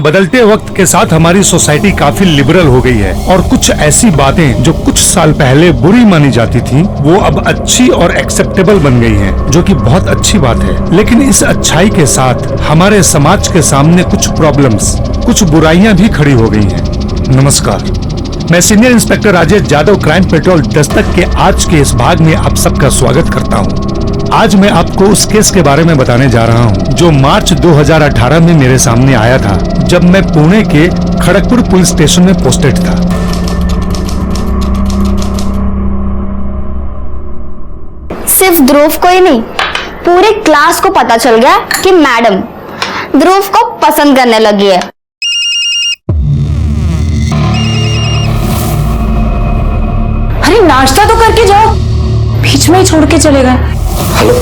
बदलते वक्त के साथ हमारी सोसाइटी काफी लिबरल हो गई है और कुछ ऐसी बातें जो कुछ साल पहले बुरी मानी जाती थी वो अब अच्छी और एक्सेप्टेबल बन गई हैं, जो कि बहुत अच्छी बात है। लेकिन इस अच्छाई के साथ हमारे समाज के सामने कुछ प्रॉब्लम्स, कुछ बुराइयां भी खड़ी हो गई हैं। नमस्कार, मैं senior inspector Rajesh Yadav, crime petrol Dastak के आज के इस भाग में आप सबका स्वागत करता हूं। आज मैं आपको उस केस के बारे में बताने जा रहा हूं जो मार्च 2018 में मेरे सामने आया था, जब मैं पुणे के खड़गपुर पुलिस स्टेशन में पोस्टेड था। सिर्फ ध्रुव को ही नहीं, पूरे क्लास को पता चल गया कि मैडम ध्रुव को पसंद करने लगी है। अरे नाश्ता तो करके जाओ, बीच में ही छोड़ के चले गए। हेलो,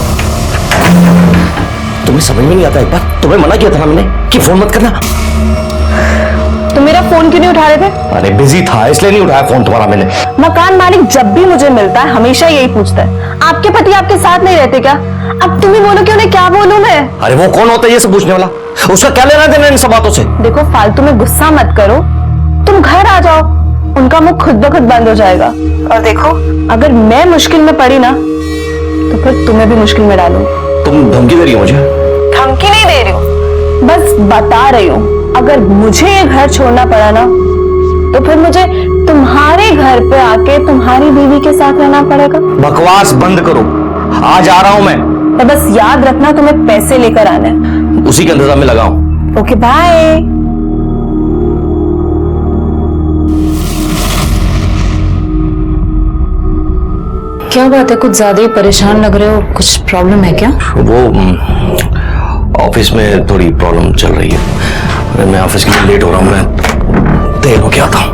तुम्हें समझ में नहीं आता? एक बार तुम्हें मना किया था ना मैंने कि फोन मत करना। तो मेरा फोन क्यों नहीं उठा रहे थे? अरे बिजी था इसलिए नहीं उठाया फोन तुम्हारा मैंने। मकान मालिक जब भी मुझे मिलता है हमेशा यही पूछता है, आपके पति आपके साथ नहीं रहते क्या? अब तुम ही बोलो कि उन्हें क्या बोलूं मैं? अरे वो कौन होता है ये सब पूछने वाला? उसका क्या लेना देना इन सब बातों से? देखो, फालतू में गुस्सा मत करो, तुम घर आ जाओ, उनका मुंह खुद ब खुद बंद हो जाएगा। और देखो, अगर मैं मुश्किल में पड़ी ना तो फिर तुम्हें भी मुश्किल में डालूं। तुम धमकी दे रही हो मुझे? धमकी नहीं दे रही हूँ, बस बता रही हूँ, अगर मुझे ये घर छोड़ना पड़ा ना तो फिर मुझे तुम्हारे घर पे आके तुम्हारी बीवी के साथ रहना पड़ेगा। बकवास बंद करो, आज आ रहा हूं मैं। तो बस याद रखना तुम्हें पैसे लेकर आना है। उसी के इंतजाम में लगाओ। Okay, bye. क्या बात है, कुछ ज्यादा ही परेशान लग रहे हो, कुछ प्रॉब्लम है क्या? वो ऑफिस में थोड़ी प्रॉब्लम चल रही है। अरे मैं ऑफिस के लिए लेट हो रहा हूँ, मैं देर हो गया था।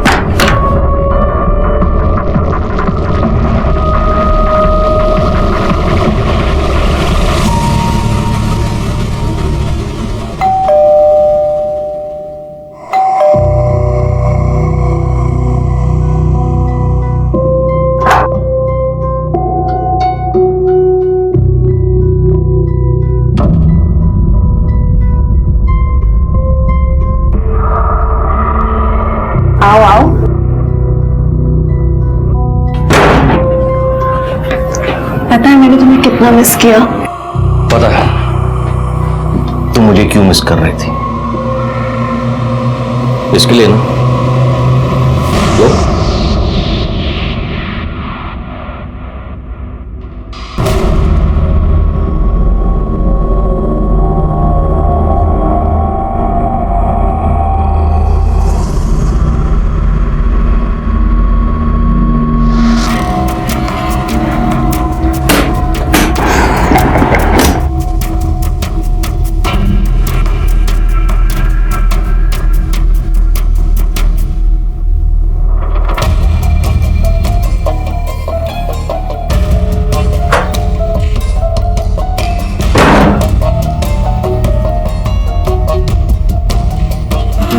आओ आओ। पता है मैंने तुम्हें कितना मिस किया? पता है तुम मुझे क्यों मिस कर रही थी? इसके लिए ना। लो।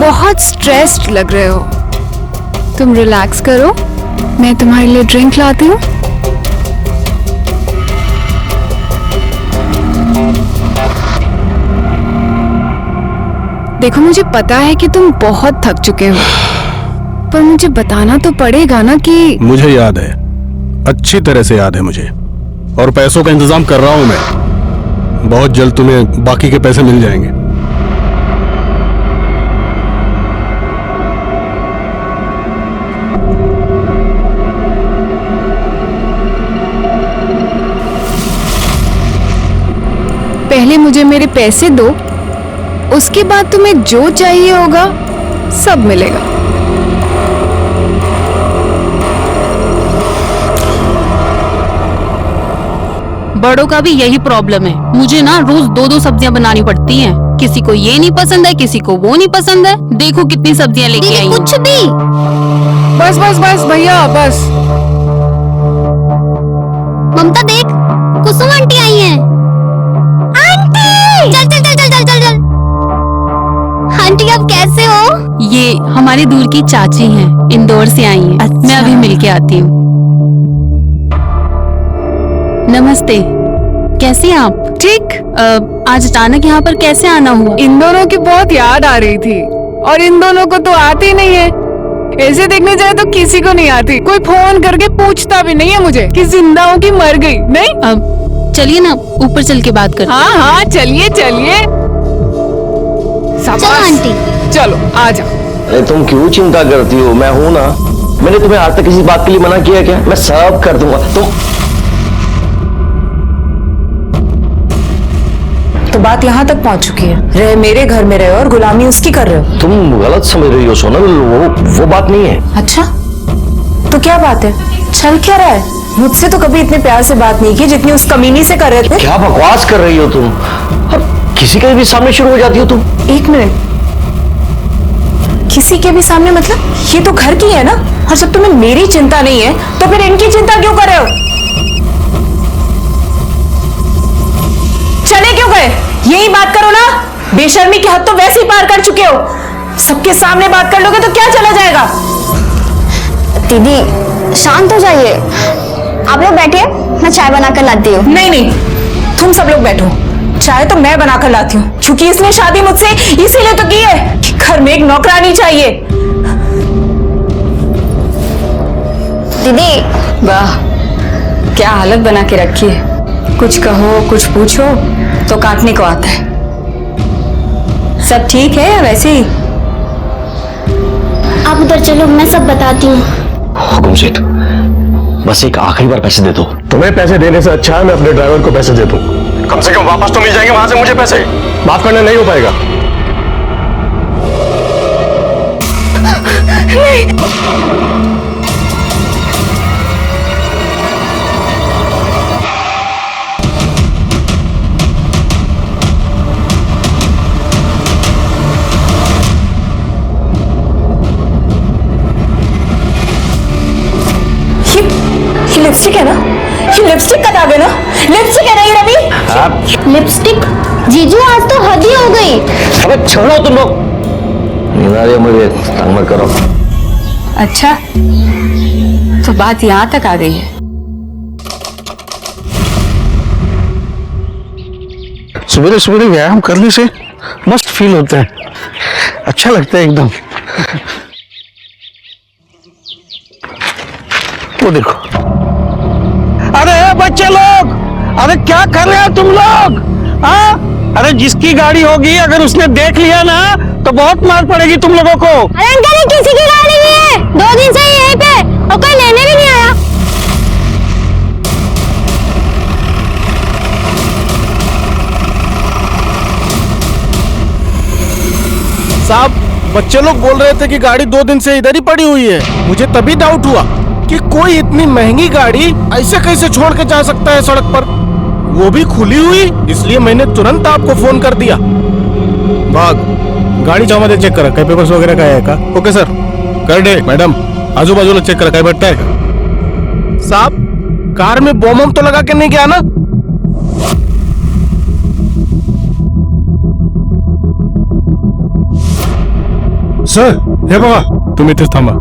बहुत स्ट्रेस्ड लग रहे हो, तुम रिलैक्स करो, मैं तुम्हारे लिए ड्रिंक लाती हूँ। देखो, मुझे पता है कि तुम बहुत थक चुके हो, पर मुझे बताना तो पड़ेगा ना कि... मुझे याद है, अच्छी तरह से याद है मुझे, और पैसों का इंतजाम कर रहा हूं मैं। बहुत जल्द तुम्हें बाकी के पैसे मिल जाएंगे। पहले मुझे मेरे पैसे दो, उसके बाद तुम्हें जो चाहिए होगा सब मिलेगा। बड़ों का भी यही प्रॉब्लम है। मुझे ना रोज दो दो सब्जियां बनानी पड़ती हैं। किसी को ये नहीं पसंद है, किसी को वो नहीं पसंद है। देखो कितनी सब्जियां लेके आई। कुछ भी। बस बस बस भैया, बस। ममता देख, कुसुम आंटी आई हैं। आंटी, चल चल चल चल चल चल चल। आंटी आप कैसे हो? ये हमारी दूर की चाची हैं, इंदौर से आई हैं। अच्छा। मैं अभी मिलके आती हूँ। नमस्ते, कैसी हैं आप? ठीक। आज अचानक यहाँ पर कैसे आना हुआ? इन दोनों की बहुत याद आ रही थी, और इन दोनों को तो आती नहीं है। ऐसे देखने जाए तो किसी को नहीं आती। कोई फोन करके पूछता भी नहीं है मुझे कि जिंदा हूँ कि मर गई। नहीं, अब चलिए ना ऊपर चल के बात करते हैं। हाँ हाँ चलिए चलिए। चलो आंटी। चलो आ जाओ। अरे तुम क्यों चिंता करती हो, मैं हूं ना। मैंने तुम्हें आज तक किसी बात के लिए मना किया क्या? मैं सब कर दूंगा। तो बात यहाँ तक पहुँच चुकी है, रहे मेरे घर में रहे और गुलामी उसकी कर रहे हो। तुम गलत समझ रही हो सोनल, वो बात नहीं है। अच्छा तो क्या बात है? चल क्या रहा है? मुझसे तो कभी इतने प्यार से बात नहीं की जितनी उस कमीनी से कर रहे थे। क्या बकवास कर रही हो तुम? अब किसी के भी सामने शुरू हो जाती हो तुम। एक मिनट, किसी के भी सामने मतलब? ये तो घर की है ना। और जब तुम्हें मेरी चिंता नहीं है तो फिर इनकी चिंता क्यों कर रहे हो? चले क्यों गए? यही बात करो ना। बेशर्मी की हद तो वैसे ही पार कर चुके हो। सबके सामने बात कर लोगे तो क्या चला जाएगा? दीदी शांत हो जाइए। आप लोग बैठिए, मैं चाय बना कर लाती हूँ। नहीं नहीं, तुम सब लोग बैठो। चाय तो मैं बनाकर लाती हूँ, क्योंकि इसने शादी मुझसे इसीलिए तो की है कि घर में एक नौकरानी चाहिए। दीदी वाह, क्या हालत बना के रखी है। कुछ कहो कुछ पूछो तो काटने को आता है। सब ठीक है या वैसे ही? आप उधर चलो, मैं सब बताती हूँ। हुकुम सेठ, बस एक आखिरी बार पैसे दे दो। तुम्हें पैसे देने से अच्छा है मैं अपने ड्राइवर को पैसे दे दूं। कम से कम वापस तो मिल जाएंगे वहां से मुझे पैसे। माफ करना नहीं हो पाएगा। ये लिपस्टिक है ना? ये लिपस्टिक का दाग है ना? लिपस्टिक है ना ये रवि? लिपस्टिक? जीजू आज तो हद ही हो गई। अबे छोड़ो तुम लोग, नींद आ रही है मुझे, तंग मत करो। अच्छा तो बात यहाँ तक आ गई है। सवेरे सवेरे व्यायाम करने से मस्त फील होता है, अच्छा लगता है एकदम। वो देखो, अरे बच्चे लोग, अरे क्या कर रहे हो तुम लोग? हाँ, अरे जिसकी गाड़ी होगी अगर उसने देख लिया ना तो बहुत मार पड़ेगी तुम लोगों को। अरे अंकल ये किसी की गाड़ी नहीं है, 2 दिन से यहीं पे और कोई लेने भी नहीं आया। साहब, बच्चे लोग बोल रहे थे कि गाड़ी 2 दिन से इधर ही पड़ी हुई है। मुझे तभी डाउट हुआ कि कोई इतनी महंगी गाड़ी ऐसे कैसे छोड़ के जा सकता है सड़क पर, वो भी खुली हुई। इसलिए मैंने तुरंत आपको फोन कर दिया। भाग, गाड़ी जमा चेक करा, कई पेपर्स वगैरह का है का? ओके सर, कर दे। मैडम आजू बाजू चेक करा, कई बैठता है का? साहब, कार में बम तो लगा के नहीं गया ना? सर, हे बाबा, तुम इथेच थांबा।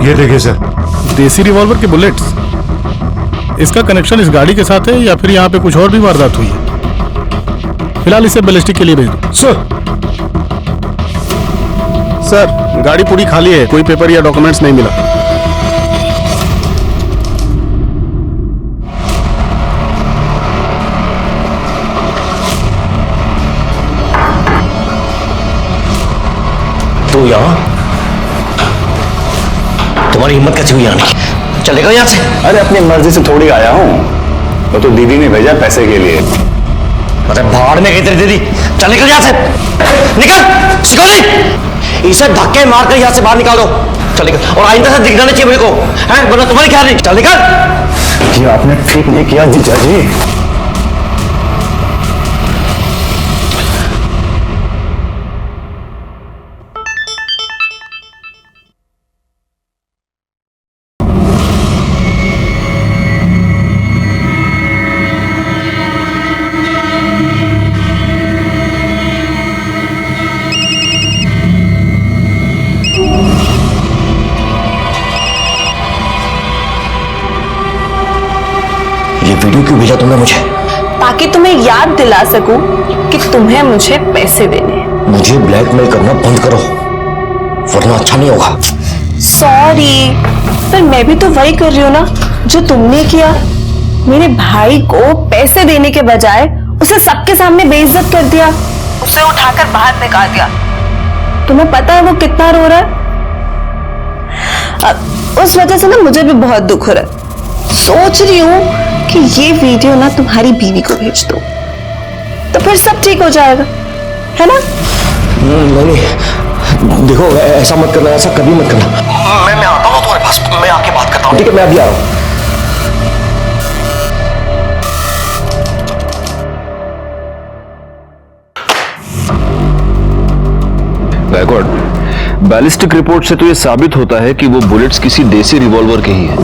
ये देखिए सर। देसी रिवॉल्वर के बुलेट्स, इसका कनेक्शन इस गाड़ी के साथ है या फिर यहाँ पे कुछ और भी वारदात हुई है? फिलहाल इसे बैलिस्टिक के लिए भेज दो। सर, गाड़ी पूरी खाली है, कोई पेपर या डॉक्यूमेंट्स नहीं मिला। तू यहाँ, तुम्हारी हिम्मत कैसे हुई आने की? चलेगा यहाँ से? अरे अपनी मर्जी से थोड़ी आया हूँ, वो तो दीदी ने भेजा पैसे के लिए। अरे भाड़ में गई तेरी दीदी, चल निकल यहाँ से, निकल। शिकोली, इसे धक्के मार कर यहाँ से बाहर निकालो। चल निकल, और आइंदा से दिखना नहीं चाहिए मेरे को, हैं? वरना तुम्हारी क्या नहीं। चल निकल। ये आपने ठीक नहीं किया जीजा जी। वीडियो क्यों भेजा तुमने मुझे? ताकि तुम्हें याद दिला सकूं कि तुम्हें मुझे पैसे देने हैं। मुझे ब्लैकमेल करना बंद करो, वरना अच्छा नहीं होगा। सॉरी, पर मैं भी तो वही कर रही हूँ ना जो तुमने किया। मेरे भाई को पैसे देने के बजाय उसे सबके सामने बेइज्जत कर दिया, उसे उठाकर बाहर निकाल दिया। तुम्हें पता है वो कितना रो रहा है? उस वजह से ना मुझे भी बहुत दुख हो रहा है। सोच रही हूँ कि ये वीडियो ना तुम्हारी बीवी को भेज दो, तो फिर सब ठीक हो जाएगा, है ना? नहीं, देखो ऐसा मत करना, ऐसा कभी मत करना। मैं आता हूँ तुम्हारे पास, मैं आके बात करता हूँ। ठीक है, मैं अभी आ रहा हूँ। गायकवाड़, बैलिस्टिक रिपोर्ट से तो ये साबित होता है कि वो बुलेट्स किसी देसी रिवॉल्वर के ही है।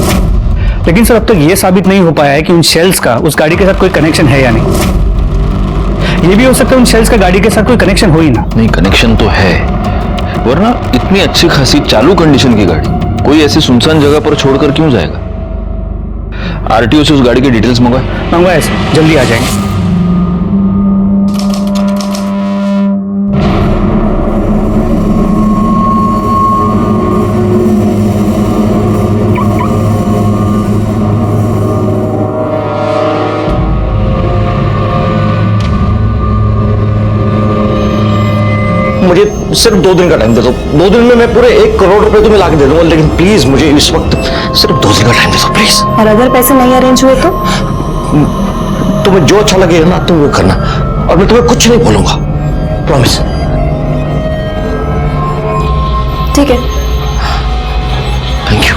लेकिन सर अब तक ये साबित नहीं हो पाया है कि उन शेल्स का उस गाड़ी के साथ कोई कनेक्शन है या नहीं। ये भी हो सकता है उन शेल्स का गाड़ी के साथ कोई कनेक्शन हो ही ना। नहीं, कनेक्शन तो है, वरना इतनी अच्छी खासी चालू कंडीशन की गाड़ी कोई ऐसी सुनसान जगह पर छोड़कर क्यों जाएगा। आरटीओ से उस गाड़ी की डिटेल्स मंगवाए सर, जल्दी आ जाएंगे। मुझे सिर्फ 2 दिन का टाइम दे दो। 2 दिन में मैं पूरे 1 करोड़ रुपए तुम्हें लाके दे दूंगा, लेकिन प्लीज मुझे इस वक्त सिर्फ 2 दिन का टाइम दे दो प्लीज। और अगर पैसे नहीं अरेंज हुए तो? तुम्हें जो अच्छा लगे ना तुम वो करना, और मैं तुम्हें कुछ नहीं बोलूंगा, प्रॉमिस। ठीक है। Thank you.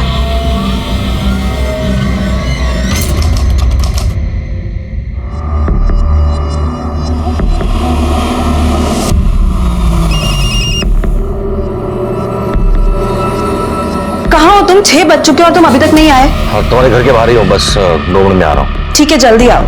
कहाँ हो तुम? 6 बज चुके और तुम अभी तक नहीं आए। हाँ, तुम्हारे घर के बाहर ही हो, बस 2 मिनट में आ रहा हूँ। ठीक है, जल्दी आओ।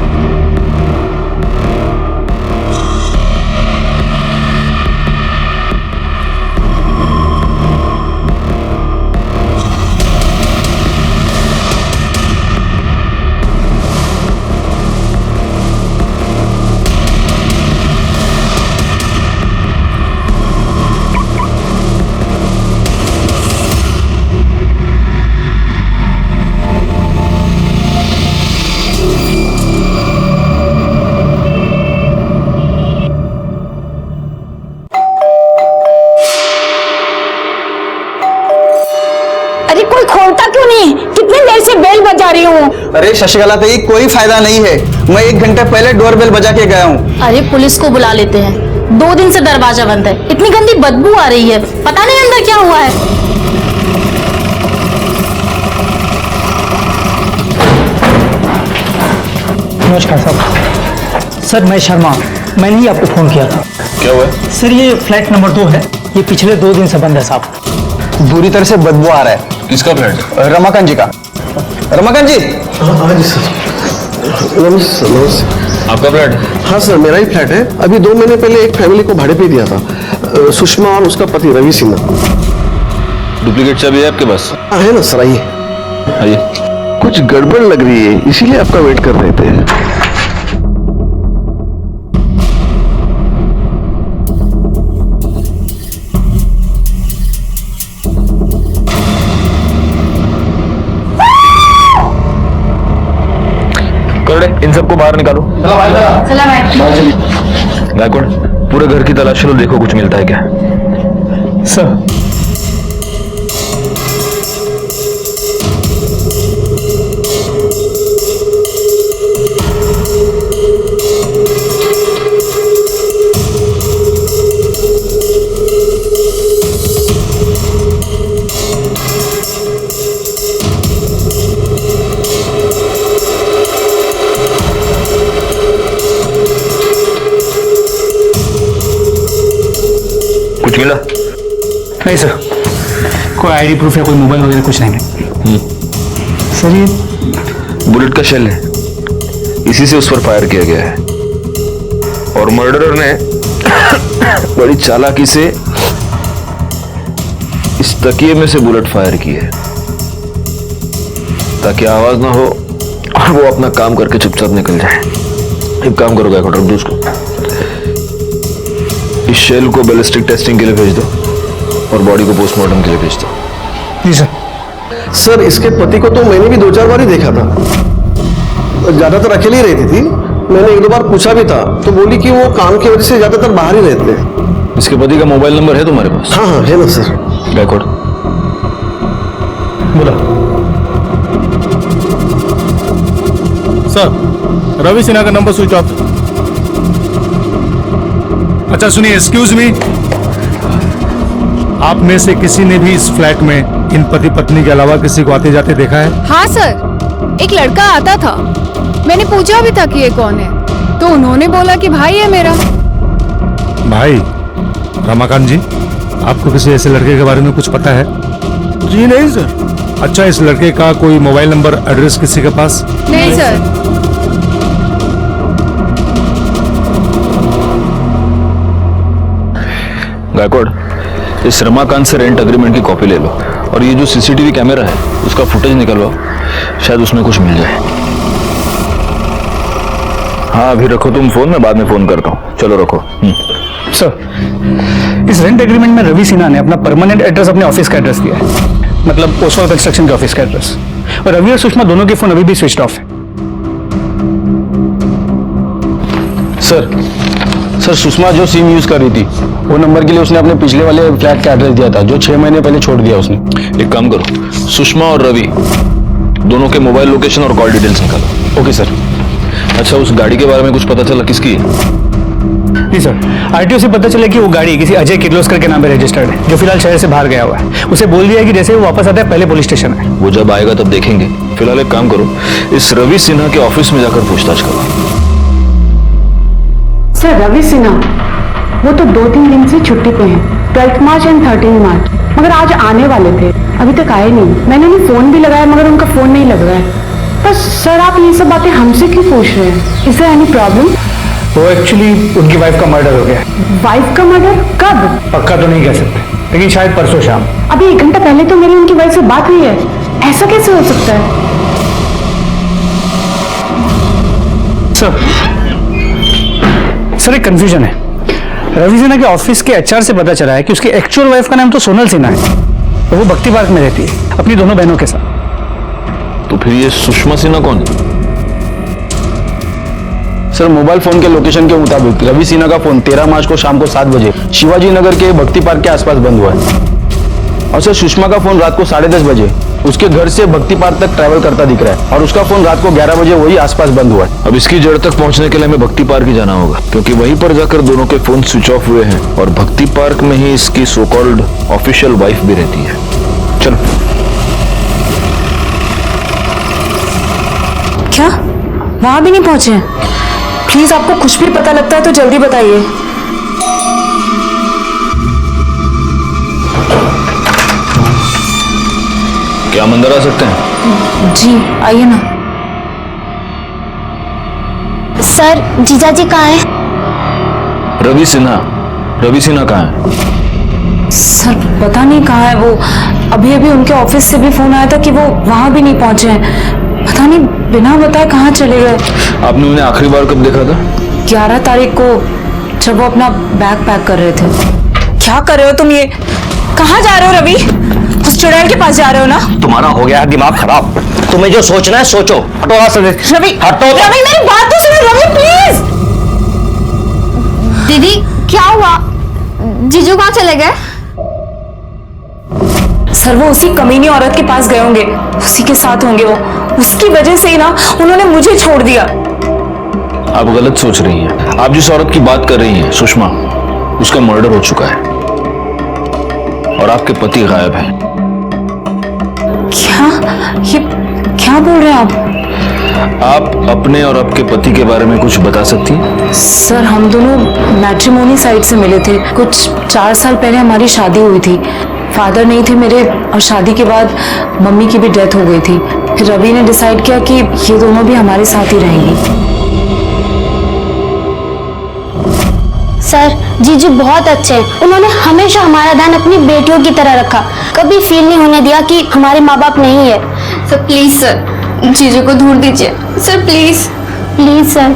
अरे कोई खोलता क्यों नहीं? कितनी देर से बेल बजा रही हूँ। अरे शशिकला तेरी कोई फायदा नहीं है, मैं 1 घंटे पहले डोरबेल बजा के गया हूँ। अरे पुलिस को बुला लेते हैं, 2 दिन से दरवाजा बंद है, इतनी गंदी बदबू आ रही है, पता नहीं अंदर क्या हुआ है। नमस्कार साहब। सर मैं शर्मा, मैंने ही आपको फोन किया था। क्या हुआ? सर ये फ्लैट नंबर 2 है, ये पिछले 2 दिन से बंद है साहब। बुरी तरह से बदबू आ रहा है। किसका फ्लैट? रमाकांत जी का। रमाकांत जी। हाँ जी सर। नमस्ते। आपका फ्लैट? हाँ सर, मेरा ही फ्लैट है। अभी 2 महीने पहले एक फैमिली को भाड़े पे दिया था, सुषमा और उसका पति रवि सिन्हा। डुप्लीकेट चाबी है आपके पास? हाँ है ना सर, आइए। आइए। कुछ गड़बड़ लग रही है, इसीलिए आपका वेट कर रहे थे। इन सबको बाहर निकालो। गायकवाड़, पूरे घर की तलाश लो, देखो कुछ मिलता है क्या। सर कुछ मिला? नहीं सर, कोई आईडी प्रूफ या कोई मोबाइल वगैरह कुछ नहीं है। सर ये बुलेट का शेल है, इसी से उस पर फायर किया गया है, और मर्डरर ने बड़ी चालाकी से इस तकिए में से बुलेट फायर की है ताकि आवाज ना हो और वो अपना काम करके चुपचाप निकल जाए। एक काम करो गायकवाड़, रख दो उसको। इस शेल को बैलिस्टिक टेस्टिंग के लिए भेज दो और बॉडी को पोस्टमार्टम के लिए भेज दो। जी सर। सर इसके पति को तो मैंने भी 2-4 बार ही देखा था, ज्यादातर अकेले ही रहती थी। मैंने 1-2 बार पूछा भी था तो बोली कि वो काम की वजह से ज्यादातर बाहर ही रहते हैं। इसके पति का मोबाइल नंबर है तुम्हारे पास? हाँ हाँ है ना सर। गायकवाड़ बोलो। सर रवि सिन्हा का नंबर स्विच ऑफ। अच्छा सुनिए, एक्सक्यूज मी, आप में से किसी ने भी इस फ्लैट में इन पति पत्नी के अलावा किसी को आते जाते देखा है? हाँ सर, एक लड़का आता था, मैंने पूछा भी था कि ये कौन है, तो उन्होंने बोला कि भाई है मेरा। भाई? रमाकांत जी, आपको किसी ऐसे लड़के के बारे में कुछ पता है? जी नहीं सर। अच्छा, इस लड़के का कोई मोबाइल नंबर, एड्रेस किसी के पास? नहीं सर। गायकवाड़, इस रमाकांत से रेंट एग्रीमेंट की कॉपी ले लो और ये जो सीसीटीवी कैमरा है उसका फुटेज निकलवाओ, शायद उसमें कुछ मिल जाए। हाँ अभी रखो तुम फोन, में बाद में फोन करता हूँ। चलो रखो। सर, इस रेंट एग्रीमेंट में रवि सिन्हा ने अपना परमानेंट एड्रेस अपने ऑफिस का एड्रेस दिया है, मतलब ओसवाल कंस्ट्रक्शन के ऑफिस का एड्रेस। और रवि और सुषमा दोनों के फोन अभी भी स्विच ऑफ है। सर सुषमा जो सिम यूज कर रही थी वो नंबर के लिए उसने अपने पिछले वाले फ्लैट का एड्रेस दिया था जो 6 महीने पहले छोड़ दिया उसने। एक काम करो, सुषमा और रवि दोनों के मोबाइल लोकेशन और कॉल डिटेल्स निकालो। Okay sir. अच्छा, उस गाड़ी के बारे में कुछ पता चला किसकी है? जी सर, आरटीओ से पता चला कि वो गाड़ी किसी अजय किर्लोस्कर के नाम पे रजिस्टर्ड है, जो फिलहाल शहर से बाहर गया हुआ है। उसे बोल दिया है कि जैसे वो वापस आता है पहले पुलिस स्टेशन है। वो जब आएगा तब देखेंगे। फिलहाल एक काम करो, इस रवि सिन्हा के ऑफिस में जाकर पूछताछ करो। सर रवि सिन्हा वो तो 2-3 दिन से छुट्टी पे हैं, 12 मार्च एंड 13 मार्च, मगर आज आने वाले थे, अभी तक आए नहीं। मैंने उन्हें फोन भी लगाया मगर उनका फोन नहीं लग रहा है। बस सर आप ये सब बातें हमसे क्यों पूछ रहे हैं? Is there any problem? वो एक्चुअली उनकी वाइफ का मर्डर हो गया है। वाइफ का मर्डर? कब? पक्का तो नहीं कह सकते, लेकिन शायद परसों शाम। अभी 1 घंटा पहले तो मेरी उनकी वाइफ से बात हुई है, ऐसा कैसे हो सकता है? सर एक कंफ्यूजन है। रवि सिन्हा के ऑफिस के एचआर से पता चला है कि उसकी एक्चुअल वाइफ का नाम तो सोनल सिन्हा है और वो भक्ति पार्क में रहती है अपनी दोनों बहनों के साथ। तो फिर ये सुषमा सिन्हा कौन है? सर मोबाइल फोन के लोकेशन के मुताबिक रवि सिन्हा का फोन 13 मार्च को शाम को 7 बजे शिवाजी नगर के भक्ति पार्क के आसपास बंद हुआ है। और सर सुषमा का फोन रात को 10:30 बजे उसके घर से भक्ति पार्क तक ट्रैवल करता दिख रहा है और उसका फोन रात को 11 बजे वही आसपास बंद हुआ है। अब इसकी जड़ तक पहुंचने के लिए हमें भक्ति पार्क ही जाना होगा, क्योंकि वहीं पर जाकर दोनों के फोन स्विच ऑफ हुए हैं और भक्ति पार्क में ही इसकी सो कॉल्ड ऑफिशियल वाइफ भी रहती है। चलो। क्या वहां भी नहीं पहुंचे? प्लीज आपको कुछ भी पता लगता है तो जल्दी बताइए। क्या हम अंदर आ सकते हैं? जी आइए ना। सर जीजाजी कहाँ है? रवि सिन्हा कहाँ है? सर पता नहीं कहाँ है वो। अभी अभी उनके ऑफिस से भी फोन आया था कि वो वहां भी नहीं पहुंचे हैं। पता नहीं बिना बताए कहाँ चले गए। आपने उन्हें आखिरी बार कब देखा था? 11 तारीख को, जब वो अपना बैग पैक कर रहे थे। क्या कर रहे हो तुम? ये कहाँ जा रहे हो रवि? उस चुड़ैल के पास जा रहे हो ना? तुम्हारा हो गया है दिमाग खराब। तुम्हें जो सोचना है सोचो। हटो यहाँ से। रवि हटो। रवि मेरी बात तो सुनो रवि प्लीज। दीदी क्या हुआ? जीजू कहाँ चले गए? सर वो उसी कमीनी औरत के पास गए होंगे, उसी के साथ होंगे वो। उसकी वजह से ही ना उन्होंने मुझे छोड़ दिया। आप गलत सोच रही हैं। आप जिस औरत की बात कर रही हैं सुषमा, उसका मर्डर हो चुका है और आपके पति गायब हैं। ये क्या बोल रहे हैं आप अपने और आपके पति के बारे में कुछ बता सकती हैं? सर हम दोनों मैट्रिमोनी साइट से मिले थे। कुछ 4 साल पहले हमारी शादी हुई थी। फादर नहीं थे मेरे और शादी के बाद मम्मी की भी डेथ हो गई थी। फिर रवि ने डिसाइड किया कि ये दोनों भी हमारे साथ ही रहेंगी। सर जीजू बहुत अच्छे हैं, उन्होंने हमेशा हमारा ध्यान अपनी बेटियों की तरह रखा, कभी फील नहीं होने दिया कि हमारे माँ बाप नहीं है। सर प्लीज सर जीजू को ढूंढ दीजिए सर, प्लीज प्लीज सर।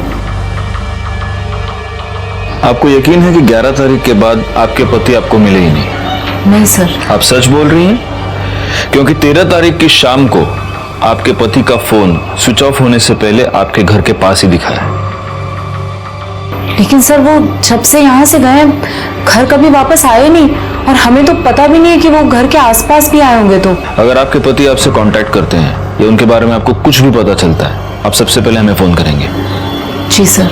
आपको यकीन है कि 11 तारीख के बाद आपके पति आपको मिले ही नहीं? नहीं सर। आप सच बोल रही हैं? क्योंकि 13 तारीख की शाम को आपके पति का फोन स्विच ऑफ होने से पहले आपके घर के पास ही दिखा है। लेकिन सर वो जब से यहाँ से गए घर कभी वापस आए नहीं, और हमें तो पता भी नहीं है कि वो घर के आसपास भी आए होंगे। तो अगर आपके पति आपसे कांटेक्ट करते हैं या उनके बारे में आपको कुछ भी पता चलता है, आप सबसे पहले हमें फोन करेंगे। जी सर।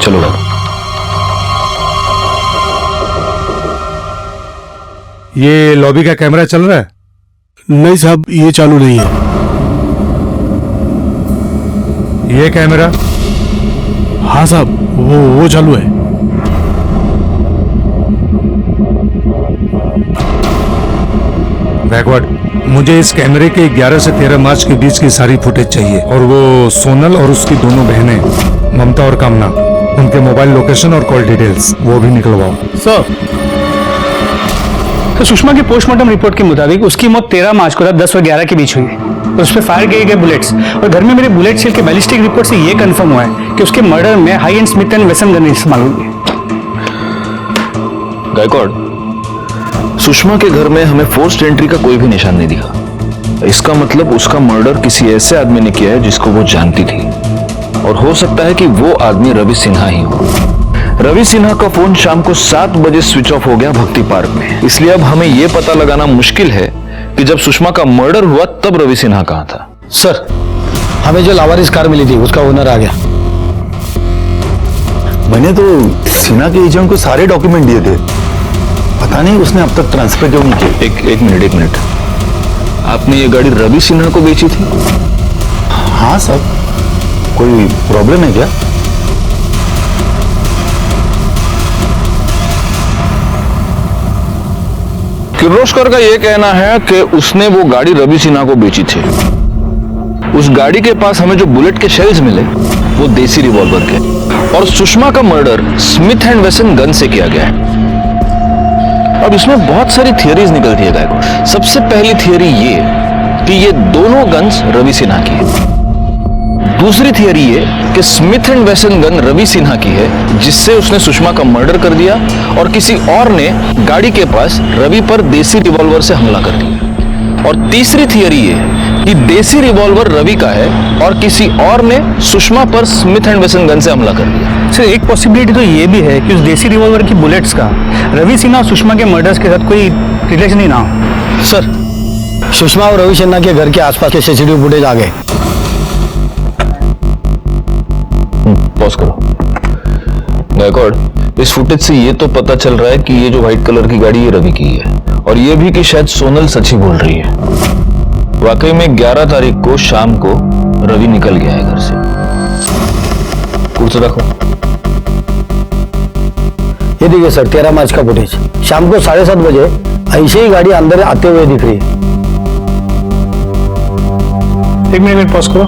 चलो डॉक्टर। ये लॉबी का कैमरा चल रहा है? नहीं साहब, ये चालू नहीं है। ये कैमरा? हाँ साहब, वो चालू है। बैकवर्ड, मुझे इस कैमरे के 11 से 13 मार्च के बीच की सारी फुटेज चाहिए, और वो सोनल और उसकी दोनों बहनें ममता और कामना, उनके मोबाइल लोकेशन और कॉल डिटेल्स वो भी निकलवाओ। सर, तो सुषमा की पोस्टमार्टम रिपोर्ट के मुताबिक उसकी मौत 13 मार्च को रात 10 और 11 के बीच हुई और उस पर फायर किए गए बुलेट्स, और घर में मेरे बुलेट शेल के बैलिस्टिक रिपोर्ट से ये कंफर्म हुआ है कि उसके मर्डर में high and Smith and Wesson gun इस्तेमाल हुई है। गायकवाड़, सुषमा के घर में हमें फोर्स्ड एंट्री का कोई भी निशान नहीं दिखा। इसका मतलब उसका मर्डर किसी ऐसे आदमी ने किया है जिसको वो जानती थी, और हो सकता है कि वो आदमी रवि सिन्हा ही हो। रवि सिन्हा का फोन शाम को 7 बजे स्विच ऑफ हो गया भक्ति पार्क में, इसलिए अब हमें यह पता लगाना मुश्किल है कि जब सुषमा का मर्डर हुआ तब रवि सिन्हा कहां था। सर, हमें जो लावारिस कार मिली थी उसका ओनर आ गया। मैंने तो सिन्हा के एजेंट को सारे डॉक्यूमेंट दिए थे, पता नहीं उसने अब तक ट्रांसफर क्यों नहीं किया। एक मिनट, आपने ये गाड़ी रवि सिन्हा को बेची थी? हाँ सर, कोई प्रॉब्लम है क्या? किर्लोस्कर का यह कहना है कि उसने वो गाड़ी रवि सिन्हा को बेची थी। उस गाड़ी के पास हमें जो बुलेट के शेल्स मिले वो देसी रिवॉल्वर के, और सुषमा का murder Smith and Wesson gun से किया गया है। अब इसमें बहुत सारी थियरीज निकलती है गायकवाड़। सबसे पहली थियरी ये कि ये दोनों गन्स रवि सिन्हा की है। दूसरी थियरी ये कि Smith and Wesson gun Ravi Sinha की है जिससे उसने सुषमा का मर्डर कर दिया, और किसी और ने गाड़ी के पास रवि पर देसी रिवॉल्वर से हमला कर दिया। और तीसरी थियरी ये कि देसी रिवॉल्वर रवि का है और किसी और ने सुषमा पर स्मिथ एंड वेसन गन से हमला कर दिया। सर, एक पॉसिबिलिटी तो ये भी है कि उस देसी रिवॉल्वर की बुलेट्स का रवि सिन्हा और सुषमा के मर्डर्स के साथ कोई रिलेशन ही ना हो। सर, सुषमा और रवि सिन्हा के घर के आसपास के सीसीटीवी फुटेज आ गए। पॉज करो। गायकवाड़, इस फुटेज से ये तो पता चल रहा है कि ये जो व्हाइट कलर की गाड़ी ये रवि की है, और ये भी कि शायद सोनल सच ही बोल रही है। वाकई में 11 तारीख को शाम को रवि निकल गया है घर से। कुर्सी रखो। ये देखिए सर, 13 मार्च का फुटेज। शाम को 7:30 बजे ऐसे ही गाड़ी अंदर आते हुए दिख रही है। एक मिनट पॉज करो,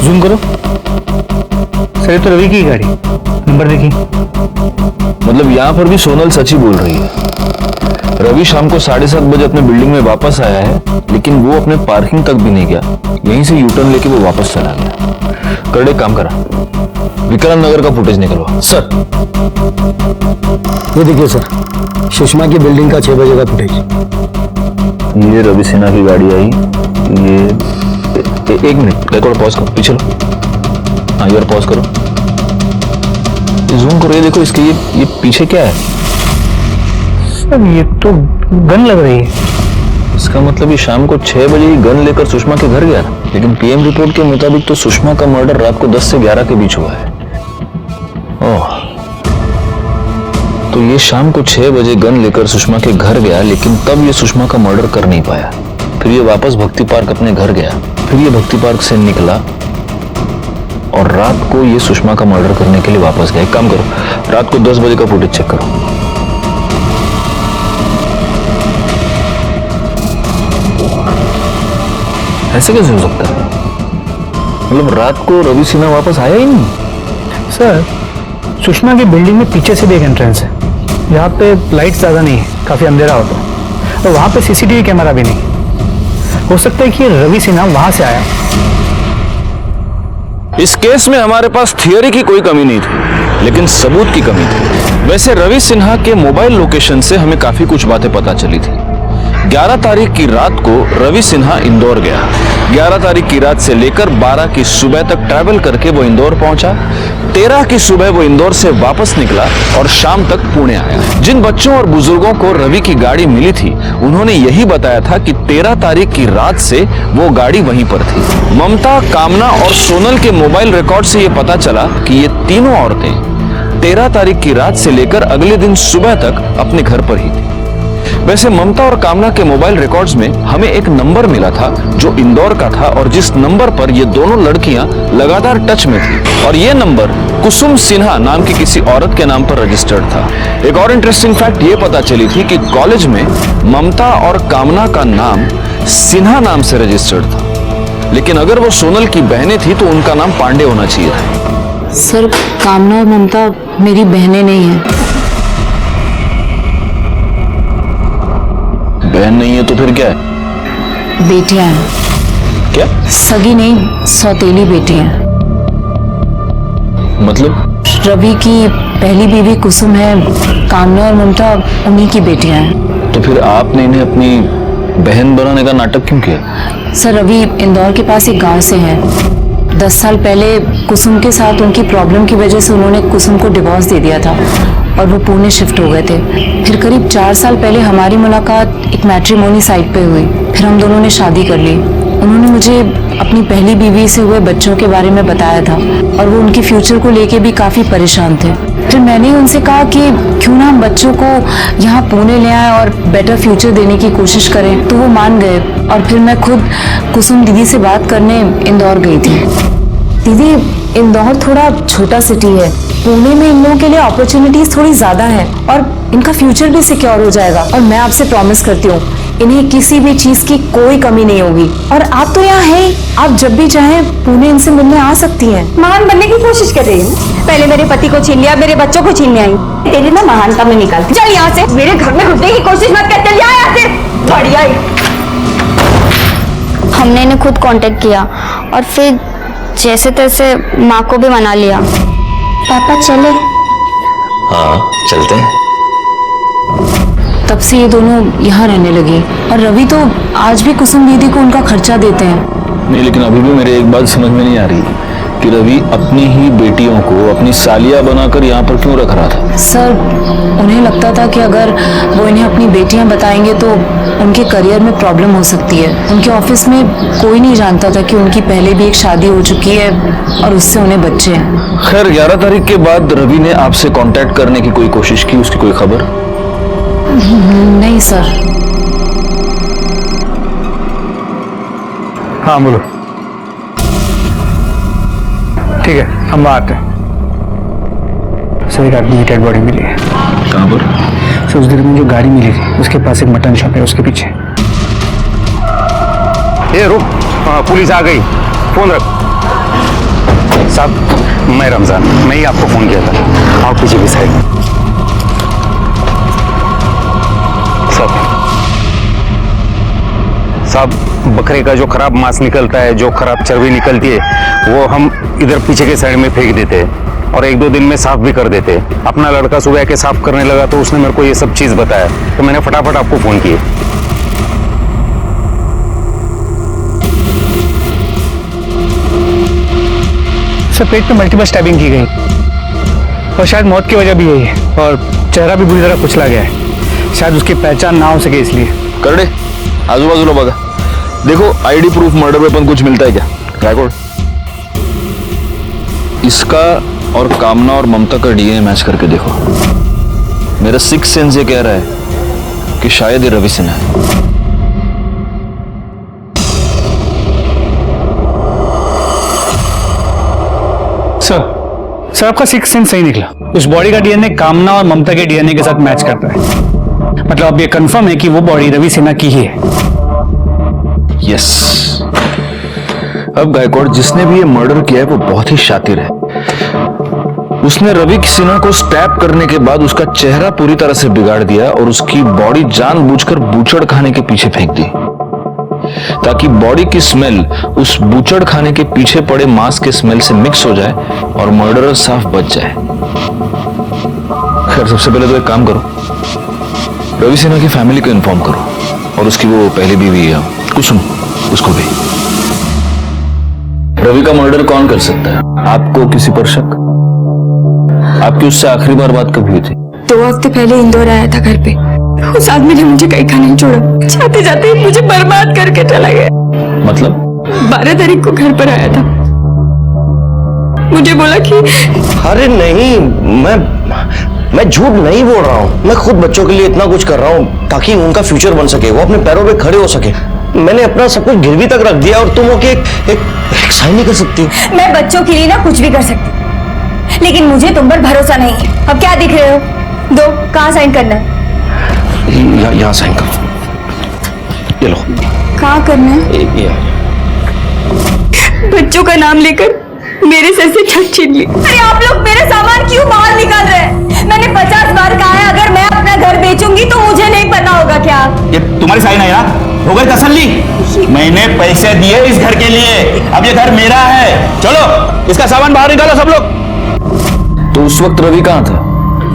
जूम करो। सर, ये तो रवि की गाड़ी, नंबर देखिए। मतलब यहां पर भी सोनल सच ही बोल रही है। रवि शाम को 7:30 बजे अपने बिल्डिंग में वापस आया है, लेकिन वो अपने पार्किंग तक भी नहीं गया, यहीं से यू टर्न लेके वो वापस चला गया। करड़े काम करा, विक्रम नगर का फुटेज निकलवा। सर, ये देखिए सर, सुषमा की बिल्डिंग का 6 बजे का फुटेज। ये रवि सिन्हा की गाड़ी आई। ये एक मिनट, रिकॉर्ड पॉज करो, पीछे लो। हाँ यार, पॉज करो, जूम करो। ये देखो, इसके ये पीछे क्या है? सर, ये तो गन लग रही है। इसका मतलब ये शाम को 6 बजे ही गन लेकर सुषमा के घर गया, लेकिन पीएम रिपोर्ट के मुताबिक तो सुषमा का मर्डर रात को 10 से 11 के बीच हुआ है। ओह, तो ये शाम को 6 बजे गन लेकर सुषमा के घर गया, लेकिन तब ये सुषमा का मर्डर कर नहीं पाया। फिर ये वापस भक्ति पार्क अपने घर गया, फिर ये भक्ति पार्क से निकला और रात को ये सुषमा का मर्डर करने के लिए वापस गया। एक काम करो, रात को 10 बजे का फुटेज चेक करो। ऐसे कैसे हो सकता है? मतलब रात को रवि सिन्हा वापस आया ही नहीं। सर, सुषमा की बिल्डिंग में पीछे से भी एक एंट्रेंस है, जहाँ पे लाइट ज्यादा नहीं है, काफी अंधेरा होता है, और वहां पे सीसीटीवी कैमरा भी नहीं। हो सकता है कि रवि सिन्हा वहां से आया। इस केस में हमारे पास थियरी की कोई कमी नहीं थी। लेकिन सबूत की कमी थी। वैसे रवि सिन्हा के मोबाइल लोकेशन से हमें काफी कुछ बातें पता चली थी। 11 तारीख की रात को रवि सिन्हा इंदौर गया। 11 तारीख की रात से लेकर 12 की सुबह तक ट्रैवल करके वो इंदौर पहुंचा। 13 की सुबह वो इंदौर से वापस निकला और शाम तक पुणे आया। जिन बच्चों और बुजुर्गों को रवि की गाड़ी मिली थी, उन्होंने यही बताया था कि 13 तारीख की रात से वो गाड़ी वहीं पर थी। ममता, कामना और सोनल के मोबाइल रिकॉर्ड से ये पता चला कि ये तीनों औरतें 13 तारीख की रात से लेकर अगले दिन सुबह तक अपने घर पर ही थी। वैसे ममता और कामना के मोबाइल रिकॉर्ड्स में हमें एक नंबर मिला था जो इंदौर का था और जिस नंबर पर ये दोनों लड़कियां लगातार टच में थी, और ये नंबर कुसुम सिन्हा नाम की किसी औरत के नाम पर रजिस्टर्ड था। एक और इंटरेस्टिंग फैक्ट ये पता चली थी कि कॉलेज में ममता और कामना का नाम सिन्हा नाम से रजिस्टर्ड था, लेकिन अगर वो सोनल की बहनें थी तो उनका नाम पांडे होना चाहिए था। सर, कामना और ममता मेरी बहनें नहीं है। बहन नहीं है तो फिर क्या है? बेटियां हैं। क्या? सगी नहीं, सौतेली बेटियां। मतलब? रवि की पहली बीवी कुसुम है, कामना और ममता उन्हीं की बेटियां हैं। तो फिर आपने इन्हें अपनी बहन बनाने का नाटक क्यों किया? सर, रवि इंदौर के पास एक गांव से है। 10 साल पहले कुसुम के साथ उनकी प्रॉब्लम की वजह से उन्होंने कुसुम को डिवोर्स दे दिया था और वो पुणे शिफ्ट हो गए थे। फिर करीब 4 साल पहले हमारी मुलाकात एक मैट्रिमोनी साइट पे हुई। फिर हम दोनों ने शादी कर ली। उन्होंने मुझे अपनी पहली बीवी से हुए बच्चों के बारे में बताया था और वो उनके फ्यूचर को लेके भी काफी परेशान थे। फिर मैंने उनसे कहा कि क्यों ना हम बच्चों को यहाँ पुणे ले आए और बेटर फ्यूचर देने की कोशिश करें, तो वो मान गए। और फिर मैं खुद कुसुम दीदी से बात करने इंदौर गई थी। दीदी, इंदौर थोड़ा छोटा सिटी है। पुणे में इन लोगों के लिए अपॉर्चुनिटीज थोड़ी ज्यादा है और इनका फ्यूचर भी सिक्योर हो जाएगा। और मैं आपसे प्रॉमिस करती हूँ, इन्हें किसी भी चीज की कोई कमी नहीं होगी। और आप तो यहाँ हैं, आप जब भी चाहें पुणे इनसे मिलने आ सकती हैं। महान बनने की कोशिश कर रही हूँ। पहले मेरे पति को छीन लिया, मेरे बच्चों को छीनने आई। तेरी ना महानता में निकाल। चल यहाँ से, मेरे घर में घुसने की कोशिश मत कर। चल यहाँ से। बढ़िया ही। हमने इन्हें खुद कांटेक्ट किया और फिर जैसे तैसे माँ को भी मना लिया। पापा चले? हाँ चलते हैं। तब से ये दोनों यहाँ रहने लगे और रवि तो आज भी कुसुम दीदी को उनका खर्चा देते हैं। नहीं, लेकिन अभी भी मेरे एक बात समझ में नहीं आ रही कि रवि अपनी ही बेटियों को अपनी सालिया बनाकर यहाँ पर क्यों रख रहा था? सर, उन्हें लगता था कि अगर वो इन्हें अपनी बेटियां बताएंगे तो उनके करियर में प्रॉब्लम हो सकती है। उनके ऑफिस में कोई नहीं जानता था कि उनकी पहले भी एक शादी हो चुकी है और उससे उन्हें बच्चे हैं। खैर, 11 तारीख के बाद रवि ने आपसे कांटेक्ट करने की कोई कोशिश की? उसकी कोई खबर? नहीं सर। हाँ बोलो। ठीक है, हम आते हैं। सर, एक आदमी की डेड बॉडी मिली है। कहाँ पर? सर, उस दिन में जो गाड़ी मिली थी उसके पास एक मटन शॉप है, उसके पीछे। ए रुक, पुलिस आ गई, फोन रख। साहब, मैं रमजान, मैं ही आपको फोन किया था। आओ पीछे की साइड। साहब, बकरे का जो खराब मांस निकलता है, जो खराब चर्बी निकलती है, वो हम इधर पीछे के साइड में फेंक देते हैं और 1-2 दिन में साफ भी कर देते हैं। अपना लड़का सुबह के साफ करने लगा तो उसने मेरे को ये सब चीज बताया, तो मैंने फटाफट आपको फोन किया। सर, पेट में मल्टीपल स्टैबिंग की गई और शायद मौत की वजह भी यही है और चेहरा भी बुरी तरह कुचला गया है। शायद उसकी पहचान ना हो सके इसलिए। करड़े, आजू बाजू बघा। देखो, आईडी प्रूफ मर्डर वेपन कुछ मिलता है क्या? गायकवाड़, इसका और कामना और ममता का डीएनए मैच करके देखो। मेरा सिक्स सेंस ये कह रहा है कि शायद ये रवि सिन्हा है। सर, आपका सिक्स सेंस सही निकला। उस बॉडी का डीएनए कामना और ममता के डीएनए के साथ मैच करता है। मतलब अब ये कंफर्म है कि वो बॉडी रवि सिन्हा की ही है। यस। अब गायकवाड़, जिसने भी ये मर्डर किया है वो बहुत ही शातिर है। उसने रवि सिन्हा को स्टैप करने के बाद उसका चेहरा पूरी तरह से बिगाड़ दिया और उसकी बॉडी जानबूझकर बूचड़ खाने के पीछे फेंक दी। ताकि बॉडी की स्मेल उस बूचड़ खाने के पीछे पड़े मांस के स्मेल से मिक्स हो जाए और मर्डरर साफ बच जाए। खैर, सबसे पहले तो एक काम करो, रवि सिन्हा की फैमिली को इन्फॉर्म करो और उसकी वो पहली बीवी कुसुम, उसको भी। रवि का मर्डर कौन कर सकता है? आपको किसी पर शक? आपकी उससे आखिरी बार बात कब हुई थी? 2 हफ्ते पहले इंदौर आया था घर पे। उस आदमी ने मुझे कहीं का नहीं छोड़ा, जाते जाते मुझे बर्बाद करके चला गया। मतलब? 12 तारीख को घर पर आया था, मुझे बोला कि अरे नहीं, मैं झूठ नहीं बोल रहा हूँ। मैं खुद बच्चों के लिए इतना कुछ कर रहा हूँ ताकि उनका फ्यूचर बन सके, वो अपने पैरों पे खड़े हो सके। मैंने अपना सब कुछ गिरवी तक रख दिया और तुम हो के एक साइन नहीं कर सकती। मैं बच्चों के लिए ना कुछ भी कर सकती, लेकिन मुझे तुम पर भरोसा नहीं है। अब क्या दिख रहे हो? दो, कहाँ साइन करना है? यहाँ साइन करो। ये लो। कहाँ करना है? बच्चों का नाम लेकर मेरे सर से छत छीन ली। अरे आप लोग मेरे सामान क्यों बाहर निकाल रहे हैं? मैंने 50 बार कहा है, अगर मैं अपना घर बेचूंगी तो मुझे नहीं पता होगा क्या? ये तुम्हारी साइन है ना? हो गई तसल्ली? मैंने पैसे दिए इस घर के लिए, अब ये घर मेरा है। चलो इसका सामान बाहर निकालो सब लोग। तो उस वक्त रवि कहाँ था?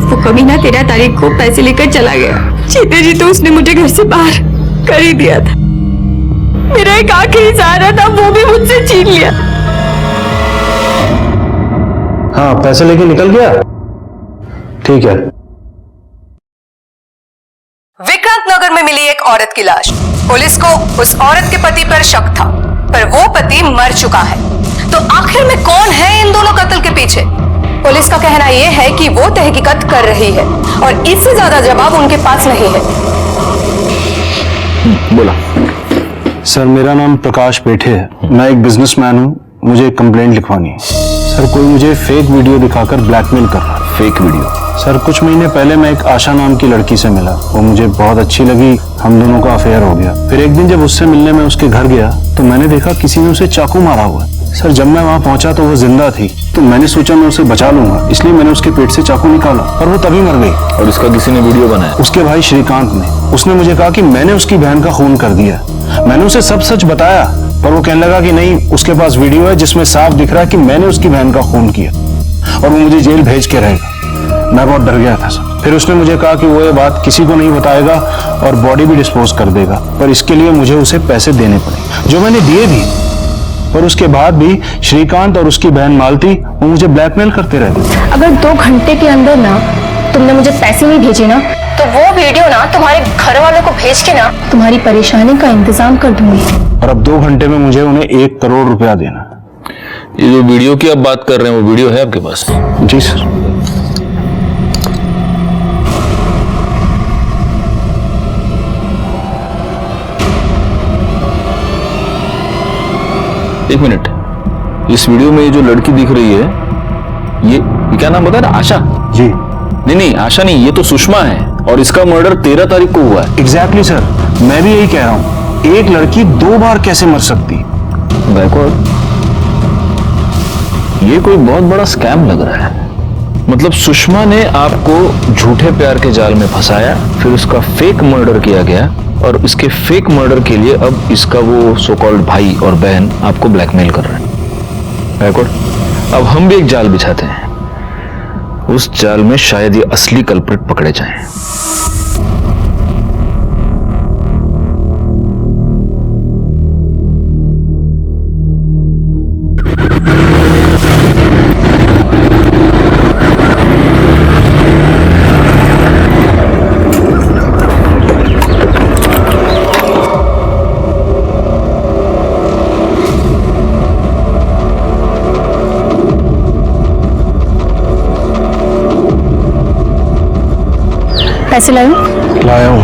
वो कमीना 13 तारीख को पैसे लेकर चला गया। जीते जी तो उसने मुझे घर से बाहर कर ही दिया था। मेरा एक आखिरी सहारा था, वो भी मुझसे छीन लिया। हाँ, पैसे लेके निकल गया। ठीक है। विक्रांत नगर में मिली एक औरत की लाश। पुलिस को उस औरत के पति पर शक था, पर वो पति मर चुका है। तो आखिर में कौन है इन दोनों कत्ल के पीछे? पुलिस का कहना यह है कि वो तहकीकात कर रही है और इससे ज्यादा जवाब उनके पास नहीं है। बोला। सर, मेरा नाम प्रकाश पेठे है। मैं एक बिजनेसमैन हूँ। मुझे एक कंप्लेंट लिखवानी है। सर, कोई मुझे फेक वीडियो दिखाकर ब्लैकमेल कर रहा है। Fake video? सर, कुछ महीने पहले मैं एक आशा नाम की लड़की से मिला। वो मुझे बहुत अच्छी लगी, हम दोनों का अफेयर हो गया। फिर एक दिन जब उससे मिलने में उसके घर गया तो मैंने देखा किसी ने उसे चाकू मारा हुआ है। सर, जब मैं वहाँ पहुंचा तो वो जिंदा थी, तो मैंने सोचा मैं उसे बचा लूंगा, इसलिए मैंने उसके पेट से चाकू निकाला और वो तभी मर गई। और इसका किसी ने वीडियो बनाया? उसके भाई श्रीकांत ने। उसने मुझे कहा कि मैंने उसकी बहन का खून कर दिया। मैंने उसे सब सच बताया, पर वो कहने लगा कि नहीं, उसके पास वीडियो है जिसमें साफ दिख रहा है कि मैंने उसकी बहन का खून किया और वो मुझे जेल भेज के रहेगा। मैं बहुत डर गया था सर। फिर उसने मुझे कहा कि वो ये बात किसी को नहीं बताएगा और बॉडी भी डिस्पोज कर देगा, पर इसके लिए मुझे उसे पैसे देने पड़े, जो मैंने दिए भी। और उसके बाद भी श्रीकांत और उसकी बहन मालती वो मुझे ब्लैकमेल करते रहते। अगर 2 घंटे के अंदर ना तुमने मुझे पैसे नहीं भेजे ना, तो वो वीडियो ना तुम्हारे घर वालों को भेज के ना तुम्हारी परेशानी का इंतजाम कर दूंगी। और अब 2 घंटे में मुझे उन्हें 1 करोड़ रुपया देना। ये जो वीडियो की आप बात कर रहे हैं, वो वीडियो है आपके पास? जी सर। एक मिनट, इस वीडियो में ये जो लड़की दिख रही है, ये क्या नाम बताया ना? आशा? जी। नहीं, आशा नहीं, ये तो सुषमा है और इसका मर्डर 13 तारीख को हुआ है। एग्जैक्टली सर, मैं भी यही कह रहा हूँ। एक लड़की 2 बार कैसे मर सकती? बैकवर्ड, ये कोई बहुत बड़ा स्कैम लग रहा है। मतलब सुषमा ने आपको झूठे प्यार के जाल में फंसाया, फिर उसका फेक मर्डर किया गया और इसके फेक मर्डर के लिए अब इसका वो सो कॉल्ड भाई और बहन आपको ब्लैकमेल कर रहे हैं। बैकवर्ड, अब हम भी एक जाल बिछाते हैं। उस जाल में शायद ये असली कल्प्रिट पकड़े जाएं। पैसे लाए? लाया हूँ।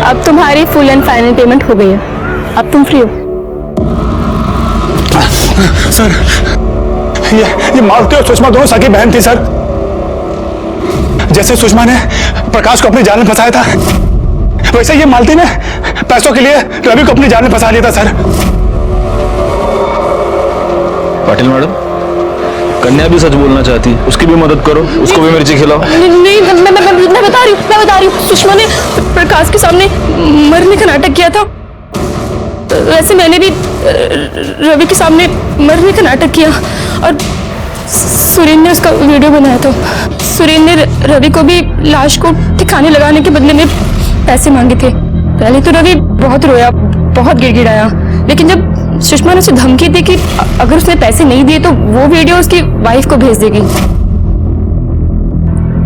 अब तुम्हारी फुल एंड फाइनल पेमेंट हो गई है, अब तुम फ्री हो। सर, ये मालती और सुषमा दोनों सगी बहन थी सर। जैसे सुषमा ने प्रकाश को अपने जाल में फंसाया था, वैसे ये मालती ने पैसों के लिए रवि को अपनी जान में फंसा लिया था सर। पाटिल मैडम, कन्या भी सच बोलना चाहती है, उसकी भी मदद करो, उसको भी मिर्ची खिलाओ। नहीं, मैं बता रही हूँ। सुषमा ने प्रकाश के सामने मरने का नाटक किया था। वैसे मैंने भी रवि के सामने मरने का नाटक किया और सुरेंद्र ने उसका वीडियो बनाया था। सुरेंद्र ने रवि को भी लाश को ठिकाने लगाने के बदले में पैसे मांगे थे। पहले तो रवि बहुत रोया, बहुत गिड़गिड़ाया, लेकिन जब सुषमा ने उसे धमकी दी कि अगर उसने पैसे नहीं दिए तो वो वीडियो उसकी वाइफ को भेज देगी,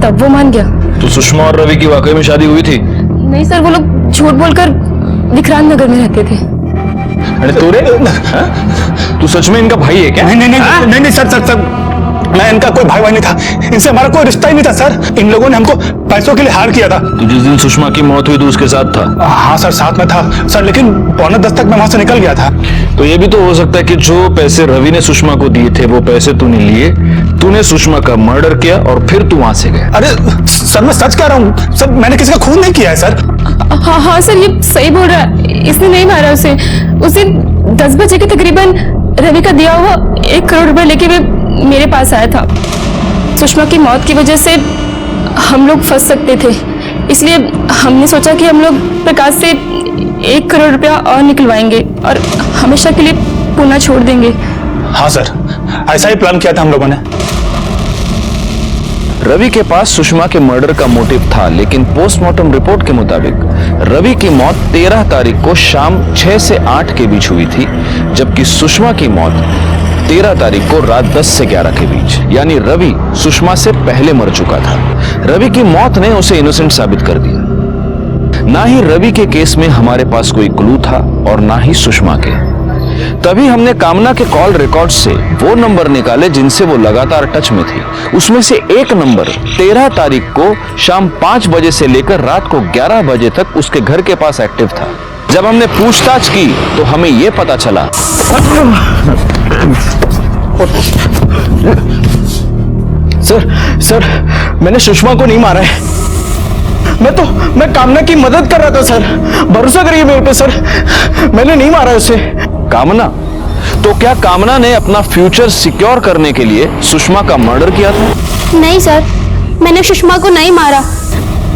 तब वो मान गया। तो सुषमा और रवि की वाकई में शादी हुई थी? नहीं सर, वो लोग झूठ बोलकर विक्रांत नगर में रहते थे। अरे तोरे, तू सच में इनका भाई है क्या? नहीं सर, मैं इनका कोई भाई नहीं था, इनसे हमारा कोई रिश्ता ही नहीं था सर। इन लोगों ने हमको पैसों के लिए हार किया था। तो जिस दिन सुषमा की मौत हुई तो उसके साथ था? हाँ सर, साथ में था सर, लेकिन 9:45 तक मैं वहां से निकल गया था। तो ये भी तो हो सकता है कि जो पैसे रवि ने सुषमा को दिए थे वो पैसे तूने लिए, तूने सुषमा का मर्डर किया और फिर तू वहां से गया। अरे सर, मैं सच कह रहा हूँ सर, मैंने किसी का खून नहीं किया है सर। हाँ सर, ये सही बोल रहा है, इसने नहीं मारा उसे। उस दिन 10 बजे के तकरीबन रवि का दिया हुआ 1 करोड़ रुपए लेके वे मेरे पास आया था। सुषमा की मौत की वजह से हम लोग फंस सकते थे, इसलिए हमने सोचा कि हम लोग प्रकाश से 1 करोड़ रुपया और निकलवाएंगे और हमेशा के लिए पुणे छोड़ देंगे। हाँ सर, ऐसा ही प्लान किया था हम लोगों ने। रवि के पास सुषमा के मर्डर का मोटिव था, लेकिन पोस्टमार्टम रिपोर्ट के मुताबिक रवि की मौत 13 तारीख को शाम 6 से 8 के बीच हुई थी, जबकि सुषमा की मौत 13 तारीख को रात 10 से 11 के बीच, यानी रवि सुषमा से पहले मर चुका था। रवि की मौत ने उसे इनोसेंट साबित कर दिया। ना ही रवि के केस में हमारे पास कोई क्लू था और ना ही सुषमा के। तभी हमने कामना के कॉल रिकॉर्ड से वो नंबर निकाले जिनसे वो लगातार टच में थी। उसमें से एक नंबर 13 तारीख को शाम 5 बजे से लेकर रात को 11 बजे तक उसके घर के पास एक्टिव था। जब हमने पूछताछ की तो हमें यह पता चला। सर, मैंने सुषमा को नहीं मारा है। मैं कामना की मदद कर रहा था सर, भरोसा करिए मेरे पे सर, मैंने नहीं मारा उसे। कामना? तो क्या कामना ने अपना फ्यूचर सिक्योर करने के लिए सुषमा का मर्डर किया था? नहीं सर, मैंने सुषमा को नहीं मारा,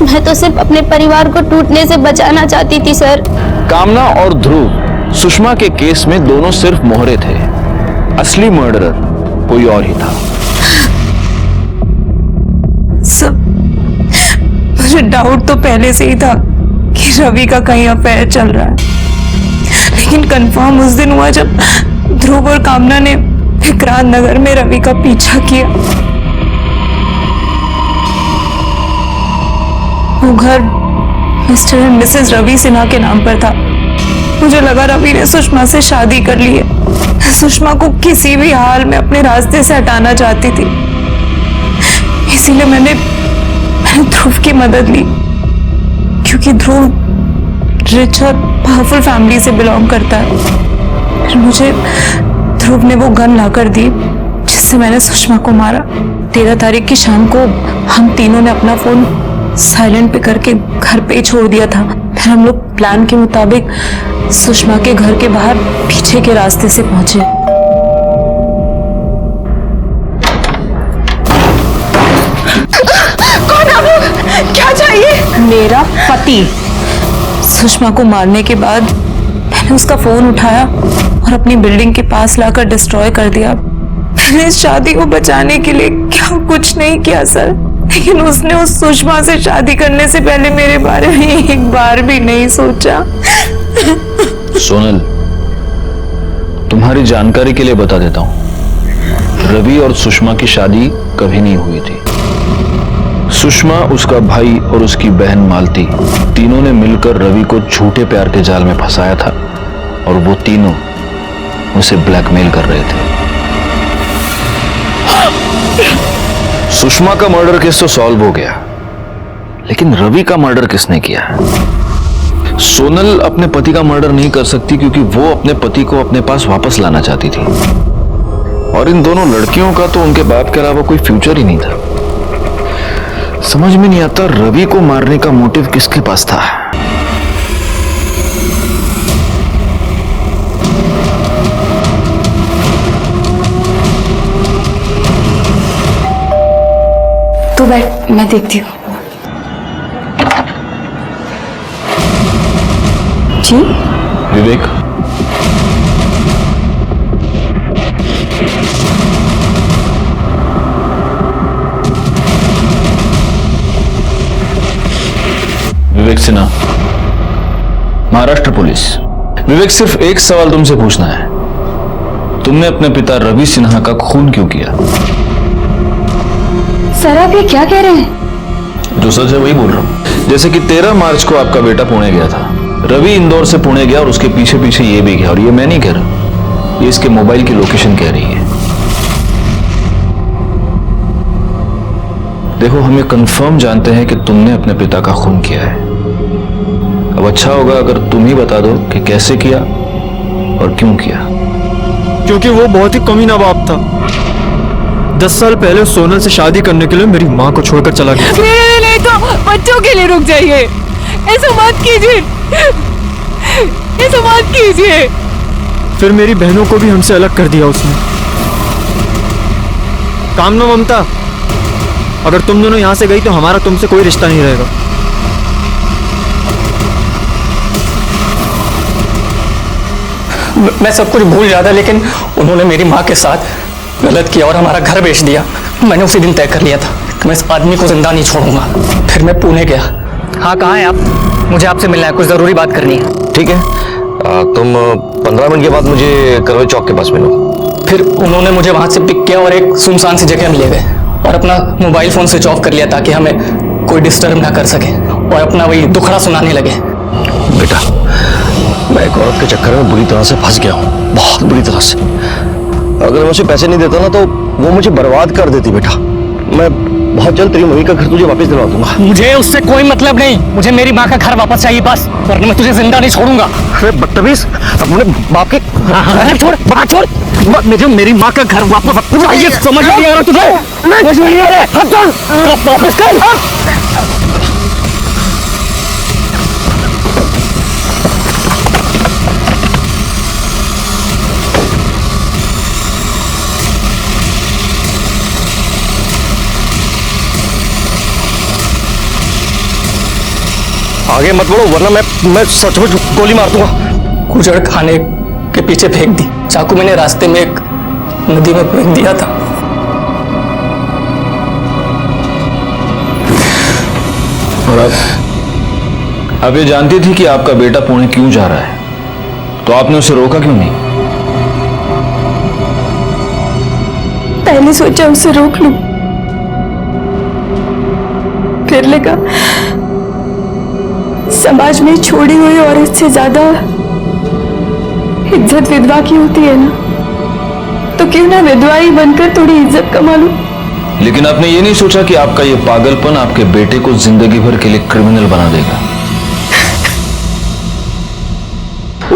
मैं तो सिर्फ अपने परिवार को टूटने से बचाना चाहती थी सर। कामना और ध्रुव सुषमा के केस में दोनों सिर्फ मोहरे थे, असली मर्डरर कोई और ही था। सब मुझे डाउट तो पहले से ही था कि रवि का कहीं अफेयर चल रहा है, लेकिन कंफर्म उस दिन हुआ जब ध्रुव और कामना ने विक्रांत नगर में रवि का पीछा किया। वो घर mister and missus Ravi Sinha के नाम पर था। मुझे लगा रवि ने सुषमा से शादी कर ली है, सुषमा को किसी भी हाल में अपने रास्ते से हटाना चाहती थी, इसीलिए मैंने ध्रुव की मदद ली, क्योंकि ध्रुव रिच और पावरफुल फैमिली से बिलोंग करता है। फिर मुझे ध्रुव ने वो गन लाकर दी जिससे मैंने सुषमा को मारा। 13 तारीख की शाम को हम तीनों ने अपना फोन साइलेंट पे करके घर पे ही छोड़ दिया था। फिर हम लोग प्लान के मुताबिक सुषमा के घर के बाहर पीछे के रास्ते से पहुंचे। कौन आप लोग? क्या चाहिए? मेरा पति। सुषमा को मारने के बाद मैंने उसका फोन उठाया और अपनी बिल्डिंग के पास लाकर डिस्ट्रॉय कर दिया। मैंने इस शादी को बचाने के लिए क्या कुछ नहीं किया सर, लेकिन उसने उस सुषमा से शादी करने से पहले मेरे बारे में एक बार भी नहीं सोचा। सोनल, तुम्हारी जानकारी के लिए बता देता हूं, रवि और सुषमा की शादी कभी नहीं हुई थी। सुषमा, उसका भाई और उसकी बहन मालती, तीनों ने मिलकर रवि को झूठे प्यार के जाल में फंसाया था और वो तीनों उसे ब्लैकमेल कर रहे थे। सुषमा का मर्डर केस तो सॉल्व हो गया, लेकिन रवि का मर्डर किसने किया? सोनल अपने पति का मर्डर नहीं कर सकती क्योंकि वो अपने पति को अपने पास वापस लाना चाहती थी, और इन दोनों लड़कियों का तो उनके बाप के अलावा कोई फ्यूचर ही नहीं था। समझ में नहीं आता रवि को मारने का मोटिव किसके पास था। तू बैठ, मैं देखती हूँ। जी विवेक, विवेक सिन्हा, महाराष्ट्र पुलिस। विवेक, सिर्फ एक सवाल तुमसे पूछना है, तुमने अपने पिता रवि सिन्हा का खून क्यों किया? सर आप ये क्या कह रहे हैं? जो सच है वही बोल रहा हूं। जैसे कि 13 मार्च को आपका बेटा पुणे गया था, रवि इंदौर से पुणे गया और उसके पीछे पीछे ये भी गया, और ये मैं नहीं कह रहा, ये इसके मोबाइल की लोकेशन कह रही है। देखो, हम ये कंफर्म जानते हैं कि तुमने अपने पिता का खून किया है। अब अच्छा होगा अगर तुम ही बता दो कि कैसे किया और क्यों किया। क्योंकि वो बहुत ही कमीना बाप था। 10 साल पहले सोनल से शादी करने के लिए मेरी माँ को छोड़कर चला गया। नहीं तो बच्चों के लिए रुक जाइए, ऐसा मत कीजिए, ऐसा मत कीजिए। फिर मेरी बहनों को भी हमसे अलग कर दिया उसने। कामना ममता, अगर तुम दोनों यहां से गई तो हमारा तुमसे कोई रिश्ता नहीं रहेगा। मैं सब कुछ भूल जाता, लेकिन उन्होंने मेरी माँ के साथ गलत किया और हमारा घर बेच दिया। मैंने उसी दिन तय कर लिया था कि मैं इस आदमी को जिंदा नहीं छोड़ूंगा। फिर मैं पुणे गया। हाँ, कहाँ हैं आप? मुझे आपसे मिलना है, कुछ जरूरी बात करनी है। ठीक है, तुम 15 मिनट के बाद मुझे करवे चौक के पास मिलो। फिर उन्होंने मुझे वहां से पिक किया और एक सुनसान सी जगह में ले गए और अपना मोबाइल फोन स्विच ऑफ कर लिया ताकि हमें कोई डिस्टर्ब ना कर सके, और अपना वही दुखड़ा सुनाने लगे। बेटा, मैं एक औरत के चक्कर में बुरी तरह से फंस गया हूँ, बहुत बुरी तरह से। अगर मैं उसे पैसे नहीं देता ना तो वो मुझे बर्बाद कर देती। बेटा, मैं बहुत जल्द तेरी मम्मी का घर तुझे वापस दिलवा दूंगा। मुझे उससे कोई मतलब नहीं, मुझे मेरी माँ का घर वापस चाहिए बस, वरना मैं तुझे जिंदा नहीं छोड़ूंगा। अरे बदतमीज, अपने बाप के छोड़, बात छोड़, मुझे मेरी माँ का घर वापस चाहिए। समझ नहीं आ रहा तुझे? समझ नहीं आ रहा? हाथ छोड़, वापस कर। आगे मत बढ़ो वरना मैं सचमुच गोली मार दूंगा। कुचड़ खाने के पीछे फेंक दी, चाकू मैंने रास्ते में एक नदी में फेंक दिया था। और अब ये जानती थी कि आपका बेटा पुणे क्यों जा रहा है, तो आपने उसे रोका क्यों नहीं? पहले सोचा उसे रोक लूं, फिर लगा समाज में छोड़ी हुई औरत से ज्यादा इज्जत विधवा की होती है ना, तो क्यों ना विधवा ही बनकर थोड़ी इज्जत कमा लूं। लेकिन आपने ये नहीं सोचा कि आपका ये पागलपन आपके बेटे को जिंदगी भर के लिए क्रिमिनल बना देगा।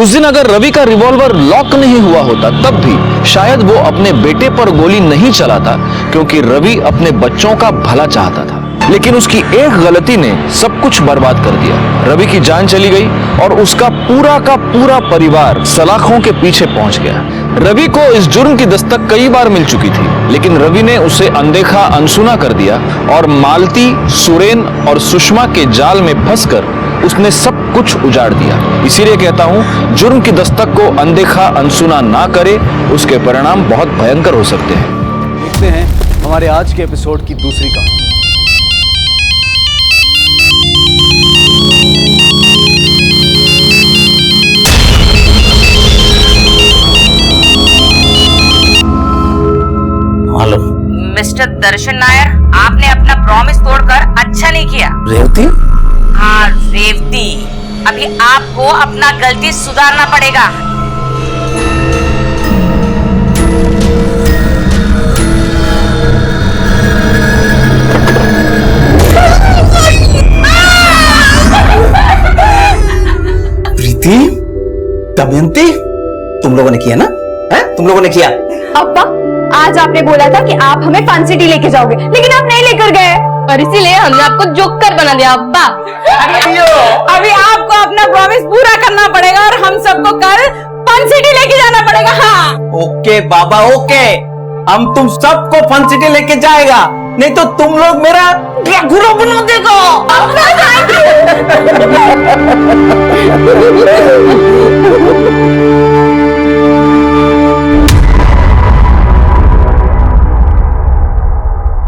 उस दिन अगर रवि का रिवॉल्वर लॉक नहीं हुआ होता तब भी शायद वो अपने बेटे पर गोली नहीं चलाता, क्योंकि रवि अपने बच्चों का भला चाहता था। लेकिन उसकी एक गलती ने सब कुछ बर्बाद कर दिया। रवि की जान चली गई और उसका पूरा का पूरा परिवार सलाखों के पीछे पहुंच गया। रवि को इस जुर्म की दस्तक कई बार मिल चुकी थी, लेकिन रवि ने उसे अनदेखा अनसुना कर दिया और मालती, सुरेन और सुषमा के जाल में फंसकर उसने सब कुछ उजाड़ दिया। इसीलिए कहता हूं, जुर्म की दस्तक को अनदेखा अनसुना ना करे, उसके परिणाम बहुत भयंकर हो सकते हैं। देखते हैं हमारे आज के एपिसोड की दूसरी कहानी। हेलो मिस्टर दर्शन नायर, आपने अपना प्रॉमिस तोड़कर अच्छा नहीं किया। रेवती? हाँ रेवती, अभी आपको अपना गलती सुधारना पड़ेगा। प्रीति, दमयंती, तुम लोगों ने किया ना? है? तुम लोगों ने किया? अब्बा, आज आपने बोला था कि आप हमें फन सिटी लेके जाओगे, लेकिन आप नहीं लेकर गए और इसीलिए हमने आपको जोकर बना दिया। अब्बा, अभी आपको अपना प्रॉमिस पूरा करना पड़ेगा और हम सबको कल फन सिटी लेके जाना पड़ेगा। हाँ ओके बाबा, ओके, हम तुम सबको फन सिटी लेके जाएगा। नहीं तो तुम लोग मेरा ड्रैकुला बना देगा।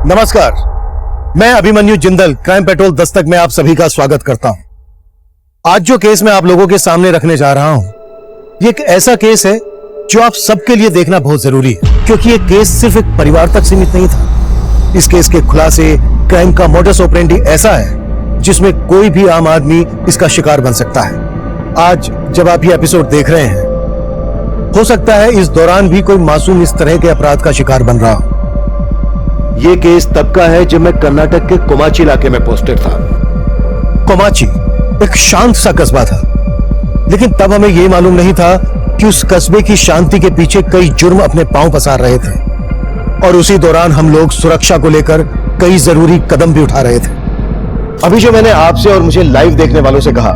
नमस्कार, मैं अभिमन्यु जिंदल क्राइम पेट्रोल दस्तक में आप सभी का स्वागत करता हूं। आज जो केस मैं आप लोगों के सामने रखने जा रहा हूं, ये एक ऐसा केस है जो आप सबके लिए देखना बहुत जरूरी है, क्योंकि ये केस सिर्फ एक परिवार तक सीमित नहीं था। इस केस के खुलासे, क्राइम का मोडस ऑपरेंडी ऐसा है जिसमें कोई भी आम आदमी इसका शिकार बन सकता है। आज जब आप ये एपिसोड देख रहे हैं, हो सकता है इस दौरान भी कोई मासूम इस तरह के अपराध का शिकार बन रहा हो। ये केस तब का है जब मैं कर्नाटक के कोमाची इलाके में पोस्टेड था। कोमाची एक शांत सा कस्बा था, लेकिन तब हमें यह मालूम नहीं था कि उस कस्बे की शांति के पीछे कई जुर्म अपने पांव पसार रहे थे, और उसी दौरान हम लोग सुरक्षा को लेकर कई जरूरी कदम भी उठा रहे थे। अभी जो मैंने आपसे और मुझे लाइव देखने वालों से कहा,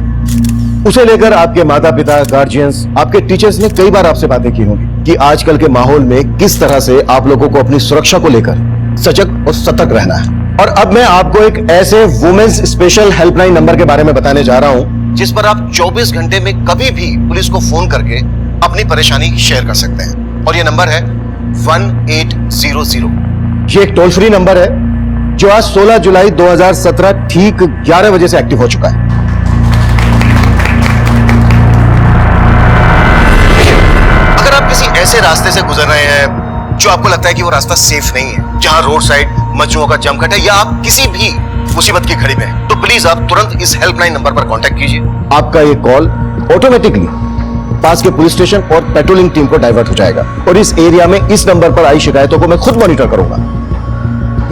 उसे लेकर आपके माता पिता, गार्जियंस, आपके टीचर्स ने कई बार आपसे बातें की होंगी कि आजकल के माहौल में किस तरह से आप लोगों को अपनी सुरक्षा को लेकर सजग और सतर्क रहना है। और अब मैं आपको एक ऐसे वुमेन्स स्पेशल हेल्पलाइन नंबर के बारे में बताने जा रहा हूं, जिस पर आप 24 घंटे में कभी भी पुलिस को फोन करके अपनी परेशानी शेयर कर सकते हैं। और ये नंबर है 1800। ये एक टोल फ्री नंबर है जो आज 16 जुलाई 2017 ठीक 11 बजे से एक्टिव हो चुका है। अगर आप किसी ऐसे रास्ते से गुजर रहे हैं जो आपको लगता है कि वो रास्ता सेफ नहीं है, जहां रोड साइड मजनुओं का जमघट है, या आप किसी भी मुसीबत की घड़ी में हैं, तो प्लीज आप तुरंत इस हेल्पलाइन नंबर पर कांटेक्ट कीजिए। आपका ये कॉल ऑटोमेटिकली पास के पुलिस स्टेशन और पेट्रोलिंग टीम को डाइवर्ट हो जाएगा, और इस एरिया में इस नंबर पर आई शिकायतों को मैं खुद मॉनिटर करूंगा।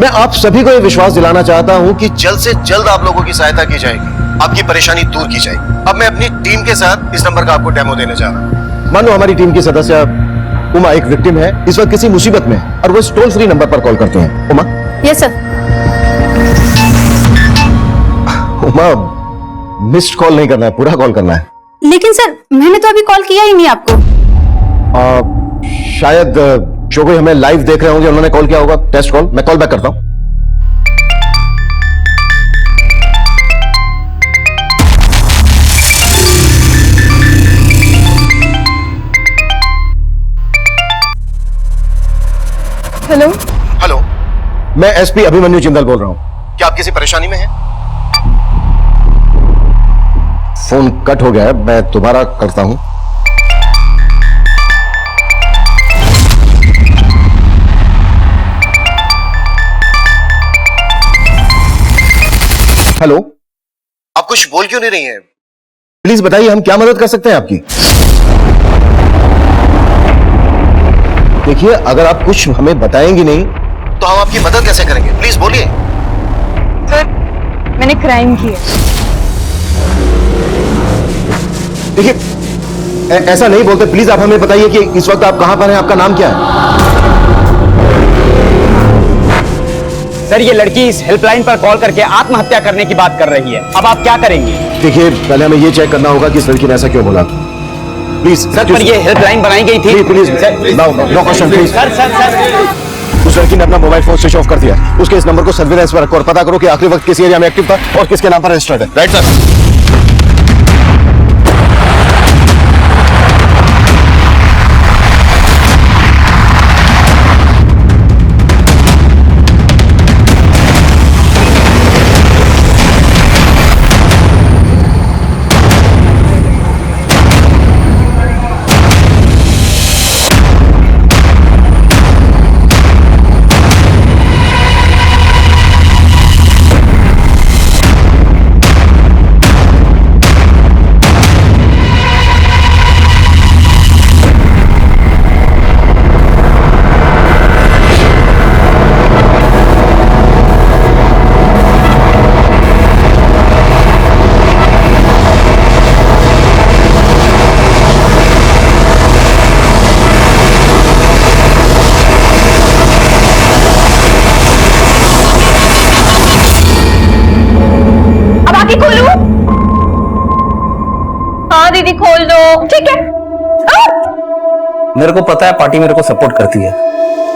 मैं आप सभी को यह विश्वास दिलाना चाहता हूं कि जल्द से जल्द आप लोगों की सहायता की जाएगी, आपकी परेशानी दूर की जाएगी। अब मैं अपनी टीम के साथ इस नंबर का आपको डेमो देने जा रहा हूं। मान लो हमारी टीम की सदस्य उमा एक विक्टिम है, इस वक्त किसी मुसीबत में, और वो इस टोल फ्री नंबर पर कॉल करते हैं। Uma? Yes sir. Uma, missed call नहीं करना है, पूरा कॉल करना है। लेकिन सर, मैंने तो अभी कॉल किया ही नहीं आपको। शायद जो कोई हमें लाइव देख रहे होंगे उन्होंने कॉल किया होगा। टेस्ट कॉल, मैं कॉल बैक करता हूं। हेलो हेलो, मैं एसपी अभिमन्यु जिंदल बोल रहा हूं। क्या आप किसी परेशानी में हैं? फोन कट हो गया है, मैं दोबारा करता हूं। हेलो, आप कुछ बोल क्यों नहीं रही हैं? प्लीज बताइए, हम क्या मदद कर सकते हैं आपकी? देखिए, अगर आप कुछ हमें बताएंगी नहीं तो हम आपकी मदद कैसे करेंगे? प्लीज बोलिए। सर, मैंने क्राइम किया। देखिए, ऐसा नहीं बोलते। प्लीज आप हमें बताइए कि इस वक्त आप कहां पर हैं, आपका नाम क्या है? सर, ये लड़की इस हेल्पलाइन पर कॉल करके आत्महत्या करने की बाट कर रही है। अब आप क्या करेंगे? देखिए, पहले हमें ये चेक करना होगा कि इस लड़की ने ऐसा क्यों बोला। प्लीज सर, पर ये हेल्पलाइन बनाई गई थी। Please no question please. Sir, उस लड़की ने अपना मोबाइल फोन स्विच ऑफ कर दिया। उसके इस नंबर को सर्विलेंस पर रखो और पता करो कि आखिरी वक्त किस एरिया में एक्टिव था और किसके नाम पर रजिस्टर्ड है। Right sir? दीदी खोल दो। ठीक है। मेरे को पता है पार्टी मेरे को सपोर्ट करती है,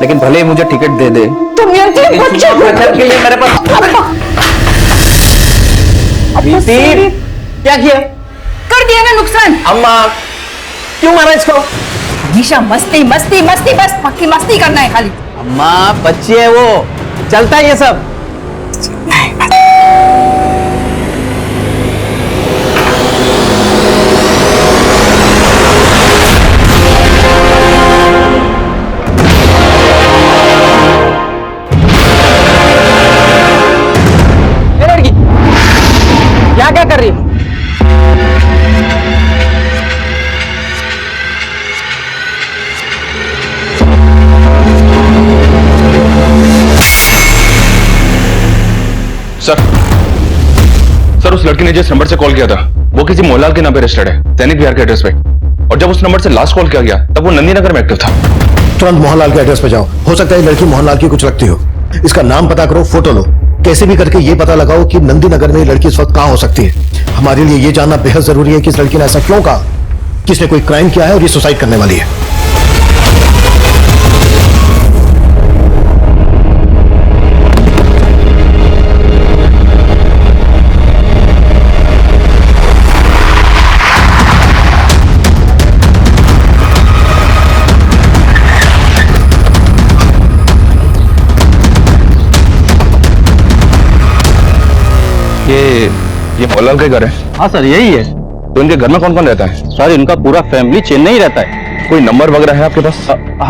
लेकिन भले ही मुझे टिकट दे दे। दमयंती बच्चे के लिए मेरे पास प्रीति क्या किया? कर दिया ना नुकसान। अम्मा क्यों मारा इसको? हमेशा मस्ती मस्ती मस्ती, बस पक्की मस्ती करना है खाली। अम्मा बच्ची है वो, चलता है ये सब। लड़की क्या क्या कर रही है? सर उस लड़की ने जिस नंबर से कॉल किया था वो किसी मोहनलाल के नाम पे रजिस्टर्ड है, सैनिक विहार के एड्रेस पे। और जब उस नंबर से लास्ट कॉल किया गया तब वो नंदी नगर में एक्टिव था। तुरंत मोहनलाल के एड्रेस पे जाओ, हो सकता है लड़की मोहनलाल की कुछ लगती हो। इसका नाम पता करो, फोटो लो, कैसे भी करके ये पता लगाओ कि नंदी नगर में लड़की इस वक्त कहाँ हो सकती है। हमारे लिए ये जानना बेहद जरूरी है कि इस लड़की ने ऐसा क्यों कहा, किसने कोई क्राइम किया है और ये सुसाइड करने वाली है। ये मोहनलाल का घर है? हाँ सर यही है। तो इनके घर में कौन कौन रहता है? सर इनका पूरा फैमिली चेन्नई रहता है। कोई नंबर वगैरह है आपके पास?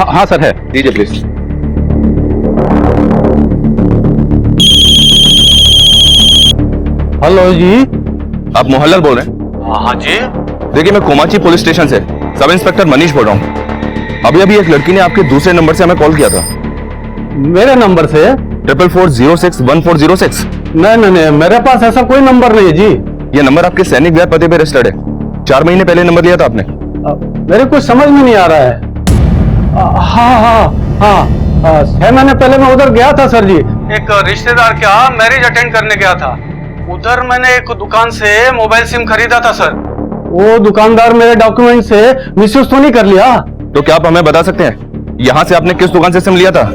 हाँ सर है। दीजिए प्लीज। हेलो जी, आप मोहनलाल बोल रहे हैं? हाँ जी। देखिए मैं कोमाची पुलिस स्टेशन से सब इंस्पेक्टर मनीष बोल रहा हूँ। अभी अभी एक लड़की ने आपके दूसरे नंबर से हमें कॉल किया था। मेरे नंबर से? 4440614006। नहीं, मेरे पास ऐसा कोई नंबर नहीं है जी। ये नंबर आपके सैनिक विहार पते पे रजिस्टर्ड है। 4 महीने पहले नंबर लिया था आपने। मेरे कुछ समझ में नहीं आ रहा है। हाँ 6 महीने पहले मैं उधर गया था सर जी, एक रिश्तेदार का मैरिज अटेंड करने गया था। उधर मैंने एक दुकान से मोबाइल सिम खरीदा था सर। वो दुकानदार मेरे डॉक्यूमेंट से मिसयूज तो नहीं कर लिया? तो क्या आप हमें बता सकते हैं यहाँ से आपने किस दुकान से सिम लिया था?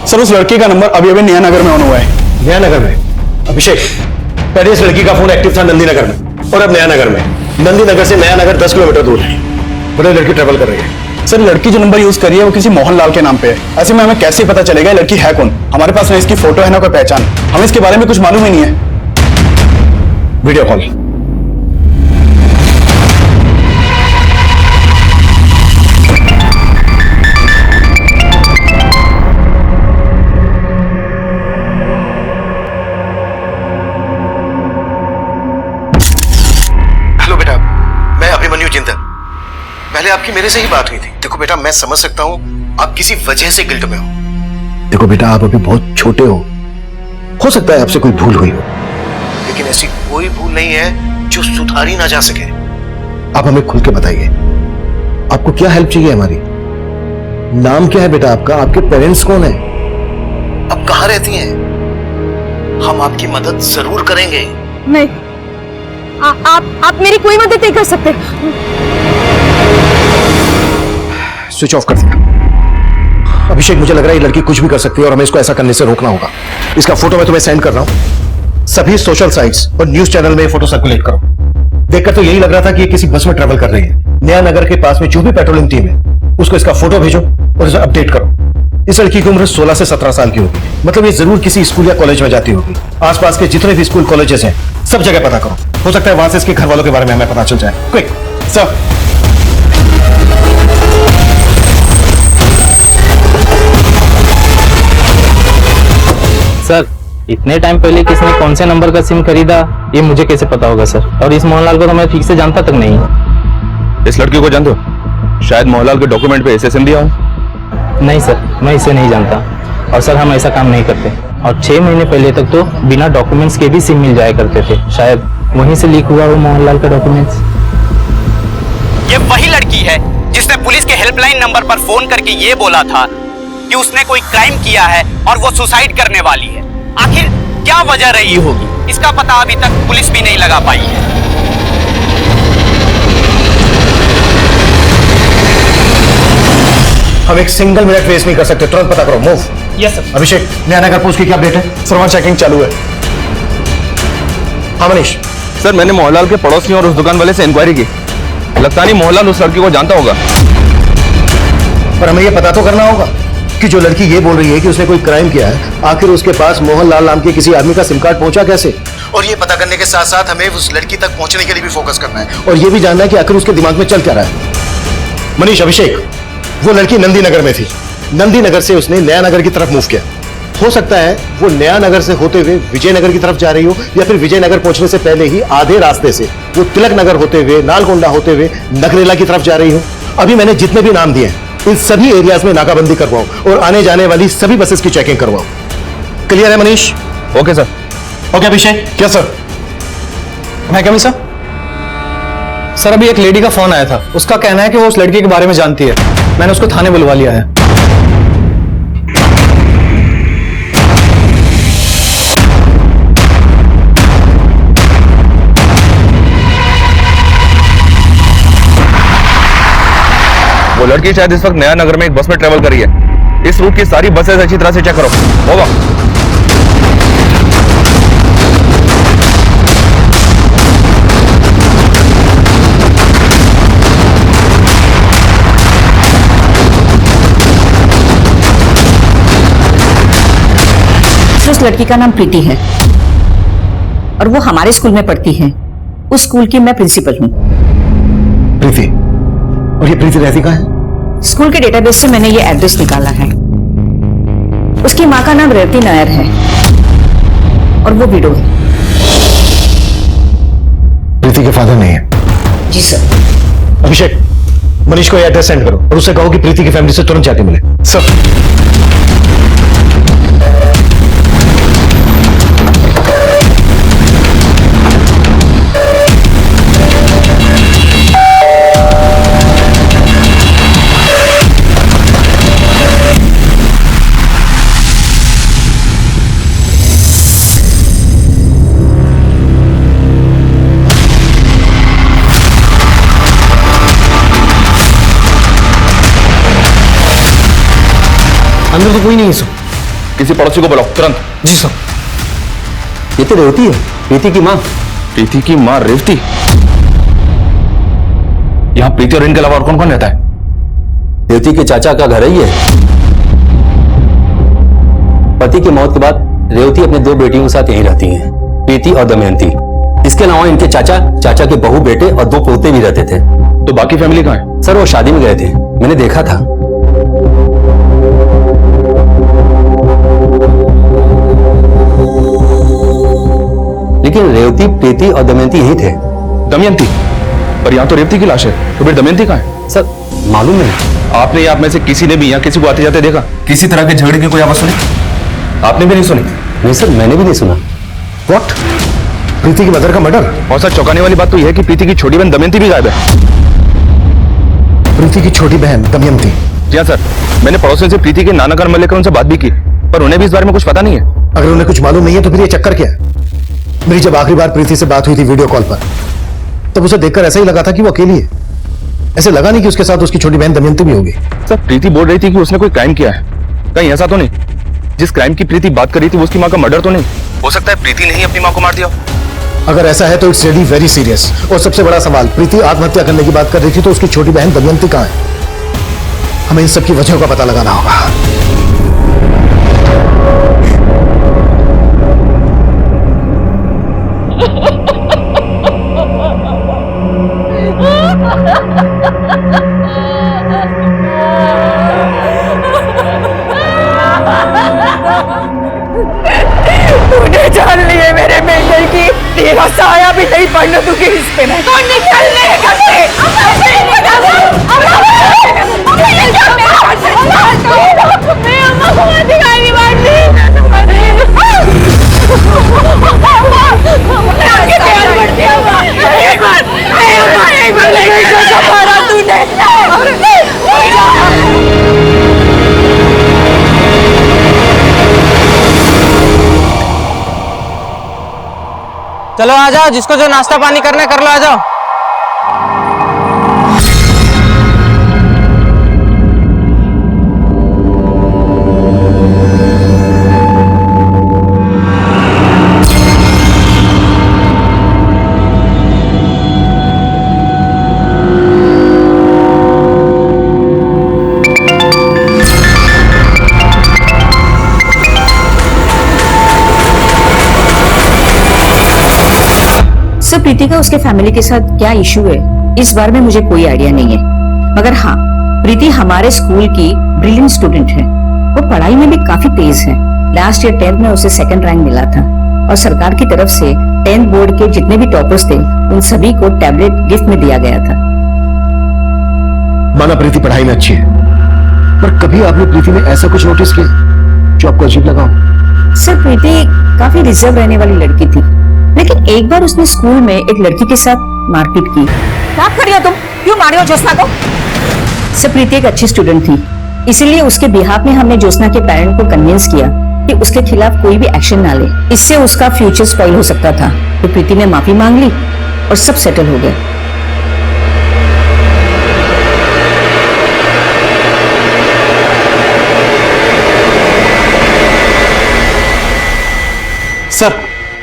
सर उस लड़की का नंबर अभी अभी नया नगर में ऑन हुआ है। नया नगर में? अभिषेक, पहले इस लड़की का फोन एक्टिव था नंदी नगर में और अब नया नगर में। नंदी नगर से नया नगर 10 किलोमीटर दूर है। बड़े लड़की ट्रेवल कर रही है। सर लड़की जो नंबर यूज कर रही है वो किसी मोहनलाल के नाम पे है। ऐसे में हमें कैसे पता चलेगा लड़की है कौन? हमारे पास ना इसकी फोटो है ना कोई पहचान, हमें इसके बारे में कुछ मालूम ही नहीं है। Video call. पहले आपकी मेरे से ही बात हुई थी। देखो बेटा, मैं समझ सकता हूं आप किसी वजह से गिल्ट में हो। देखो बेटा, आप अभी बहुत छोटे हो सकता है आपसे कोई भूल हुई हो, लेकिन ऐसी कोई भूल नहीं है जो सुधारी ना जा सके। आप हमें खुल के बताइए, आपको क्या हेल्प चाहिए हमारी? नाम क्या है बेटा आपका? आपके पेरेंट्स कौन है? अब कहां रहती हैं? हम आपकी मदद जरूर करेंगे। नहीं, आप मेरी कोई मदद नहीं कर सकते। स्विच ऑफ कर दिया। अभिषेक, मुझे लग रहा है ये लड़की कुछ भी कर सकती है और हमें इसको ऐसा करने से रोकना होगा। इसका फोटो मैं तुम्हें सेंड कर रहा हूं। सभी सोशल साइट्स और न्यूज चैनल में फोटो सर्कुलेट करो। देखकर तो यही लग रहा था कि ये किसी बस में ट्रैवल कर रही है। नया नगर के पास में जो भी पेट्रोलिंग टीम है उसको इसका फोटो भेजो और उसे अपडेट करो। इस लड़की की उम्र 16 से 17 साल की होगी, मतलब ये जरूर किसी स्कूल या कॉलेज में जाती होगी। आसपास के जितने भी स्कूल कॉलेजेस हैं सब जगह पता करो। हो सकता है वहां से इसके घर वालों के बारे में हमें पता चल जाए। Quick sir. सर, इतने टाइम पहले किसने कौन से नंबर का सिम खरीदा ये मुझे कैसे पता होगा सर? और इस मोहनलाल को तो मैं ठीक से जानता तक नहीं। इस लड़की को जानते हो? शायद मोहनलाल के डॉक्यूमेंट पे ऐसे सिम दिया हो। नहीं सर, मैं इसे नहीं जानता। और सर हम ऐसा काम नहीं करते। और 6 महीने पहले तक तो बिना डॉक्यूमेंट्स के भी सिम मिल जाया करते थे। शायद वहीं से लीक हुआ वो मोहनलाल का डॉक्यूमेंट्स। ये वही लड़की है जिसने पुलिस के हेल्पलाइन नंबर पर फोन करके ये बोला था कि उसने कोई क्राइम किया है और वो सुसाइड करने वाली है। आखिर क्या वजह रही होगी, इसका पता अभी तक पुलिस भी नहीं लगा पाई है। हम एक सिंगल मिनट वेस्ट नहीं कर सकते, तुरंत पता करो। Move. Yes sir. Abhishek, Nayanagar post की क्या अपडेट है? सर वहां चेकिंग चालू है। हाँ मनीष। सर मैंने मोहनलाल के पड़ोसियों और उस दुकान वाले से इंक्वायरी की। लगता नहीं मोहनलाल उस लड़की को जानता होगा। पर हमें यह पता तो करना होगा कि जो लड़की ये बोल रही है कि उसने कोई क्राइम किया है, आखिर उसके पास मोहनलाल नाम के किसी आदमी का सिम कार्ड पहुंचा कैसे? और ये पता करने के साथ साथ हमें उस लड़की तक पहुंचने के लिए भी फोकस करना है और ये भी जानना है कि आखिर उसके दिमाग में चल क्या रहा है। मनीष, अभिषेक, वो लड़की नंदी नगर में थी। नंदी नगर से उसने नया नगर की तरफ मूव किया। हो सकता है वो नया नगर से होते हुए विजयनगर की तरफ जा रही हो, या फिर विजयनगर पहुंचने से पहले ही आधे रास्ते से वो तिलक नगर होते हुए, नालगोंडा होते हुए नगरेला की तरफ जा रही हो। अभी मैंने जितने भी नाम दिए हैं, इन सभी एरियाज में नाकाबंदी करवाओ और आने जाने वाली सभी बसेस की चेकिंग करवाओ। क्लियर है Manish? Okay sir. Okay Abhishek. क्या सर? मैं कमी सर? सर अभी एक लेडी का फोन आया था, उसका कहना है कि वो उस लड़की के बारे में जानती है। मैंने उसको थाने बुलवा लिया है। वो लड़की शायद इस वक्त नया नगर में एक बस में ट्रेवल कर रही है। इस रूट की सारी बसेस अच्छी तरह से चेक करो। होगा। उस लड़की का नाम प्रीति है और वो हमारे स्कूल में पढ़ती है। उस स्कूल की मैं प्रिंसिपल हूँ। प्रीति? और ये प्रीति रहती कहाँ है? स्कूल के डेटाबेस से मैंने ये एड्रेस निकाला है। उसकी माँ का नाम रेवती नायर है और वो विडो है। प्रीति के फादर नहीं है? जी सर। अभिषेक, मनीष को ये एड्रेस सेंड करो और उससे कहो कि प्रीति की फैमिली से तुरंत जाके मिले। सर। अंदर तो कोई नहीं है सर। किसी पड़ोसी को बुलाओ तुरंत। जी सर। ये तो रेवती है, प्रीति की माँ। प्रीति की माँ रेवती? यहाँ प्रीति और इनके अलावा और कौन कौन रहता है? रेवती के चाचा का घर है ये। पति की मौत के बाद रेवती अपने 2 बेटियों के साथ यहीं रहती हैं, प्रीति और दमयंती। इसके अलावा इनके चाचा के बहू बेटे और 2 पोते भी रहते थे। तो बाकी फैमिली कहाँ है? सर वो शादी में गए थे, मैंने देखा था। लेकिन रेवती, प्रीति और दमयंती यही थे। दमयंती? पर यहाँ तो रेवती की लाश है, तो फिर दमयंती कहाँ है? सर मालूम नहीं। आपने आप में से किसी ने भी यहाँ किसी को आते जाते देखा? किसी तरह के झगड़े की कोई आवाज सुनी? आपने भी नहीं सुनी? नहीं सर, मैंने भी नहीं सुना। व्हाट? प्रीति की मदर का मर्डर? और सर चौंकाने वाली बात तो यह है कि प्रीति की छोटी बहन दमयंती भी गायब है। प्रीति की छोटी बहन दमयंती? जी हाँ सर, मैंने पड़ोसियों से प्रीति के नाना घर में लेकर उनसे बात भी की, पर उन्हें भी इस बारे में कुछ पता नहीं है। अगर उन्हें कुछ मालूम नहीं है तो फिर ये चक्कर क्या है? मेरी जब आखिरी बार प्रीति से बात हुई थी वीडियो कॉल पर, तब उसे देखकर ऐसा ही लगा था कि वो अकेली है। ऐसे लगा नहीं कि उसके साथ उसकी छोटी बहन दमयंती भी होगी। सर प्रीति बोल रही थी कि उसने कोई क्राइम किया है, कहीं ऐसा तो नहीं? जिस क्राइम की प्रीति बात कर रही थी वो उसकी माँ का मर्डर तो नहीं? हो सकता है प्रीति ने ही अपनी माँ को मार दिया। अगर ऐसा है तो इट्स रियली वेरी सीरियस। और सबसे बड़ा सवाल, प्रीति आत्महत्या करने की बात कर रही थी तो उसकी छोटी बहन दमयंती कहाँ है? हमें इन सबकी वजहों का पता लगाना होगा। तूने जान लिए मेरे बेटे की, तेरा साया भी नहीं पड़ने दूंगी इस पे मैं। तो निकलने घर से। मैं अम्मा को मत दिखाई मारती। एक बार तूने चलो आ जाओ, जिसको जो नाश्ता पानी करना है कर लो, आ जाओ। सर, प्रीति का उसके फैमिली के साथ क्या इशू है इस बारे में मुझे कोई आइडिया नहीं है, मगर हाँ, प्रीति हमारे स्कूल की ब्रिलियंट स्टूडेंट है। वो पढ़ाई में भी काफी तेज है। लास्ट ईयर 10th में उसे 2nd रैंक मिला था और सरकार की तरफ से 10th बोर्ड के जितने भी टॉपर्स थे उन सभी को टैबलेट गिफ्ट में दिया गया था। माना प्रीति पढ़ाई में अच्छी है, पर कभी आपने प्रीति में ऐसा कुछ नोटिस किया जो आपको अजीब लगा हो? सर, प्रीति काफी रिजर्व रहने वाली लड़की थी, लेकिन एक बार उसने स्कूल में एक लड़की के साथ मारपीट की। क्या कर रही हो तुम? क्यों मार रही हो ज्योत्सना को? सर, प्रीति एक अच्छी स्टूडेंट थी, इसीलिए उसके बिहाफ में हमने ज्योत्सना के पेरेंट को कन्विंस किया कि उसके खिलाफ कोई भी एक्शन ना ले, इससे उसका फ्यूचर स्पॉइल हो सकता था। तो प्रीति ने माफी मांग ली और सब सेटल हो गया।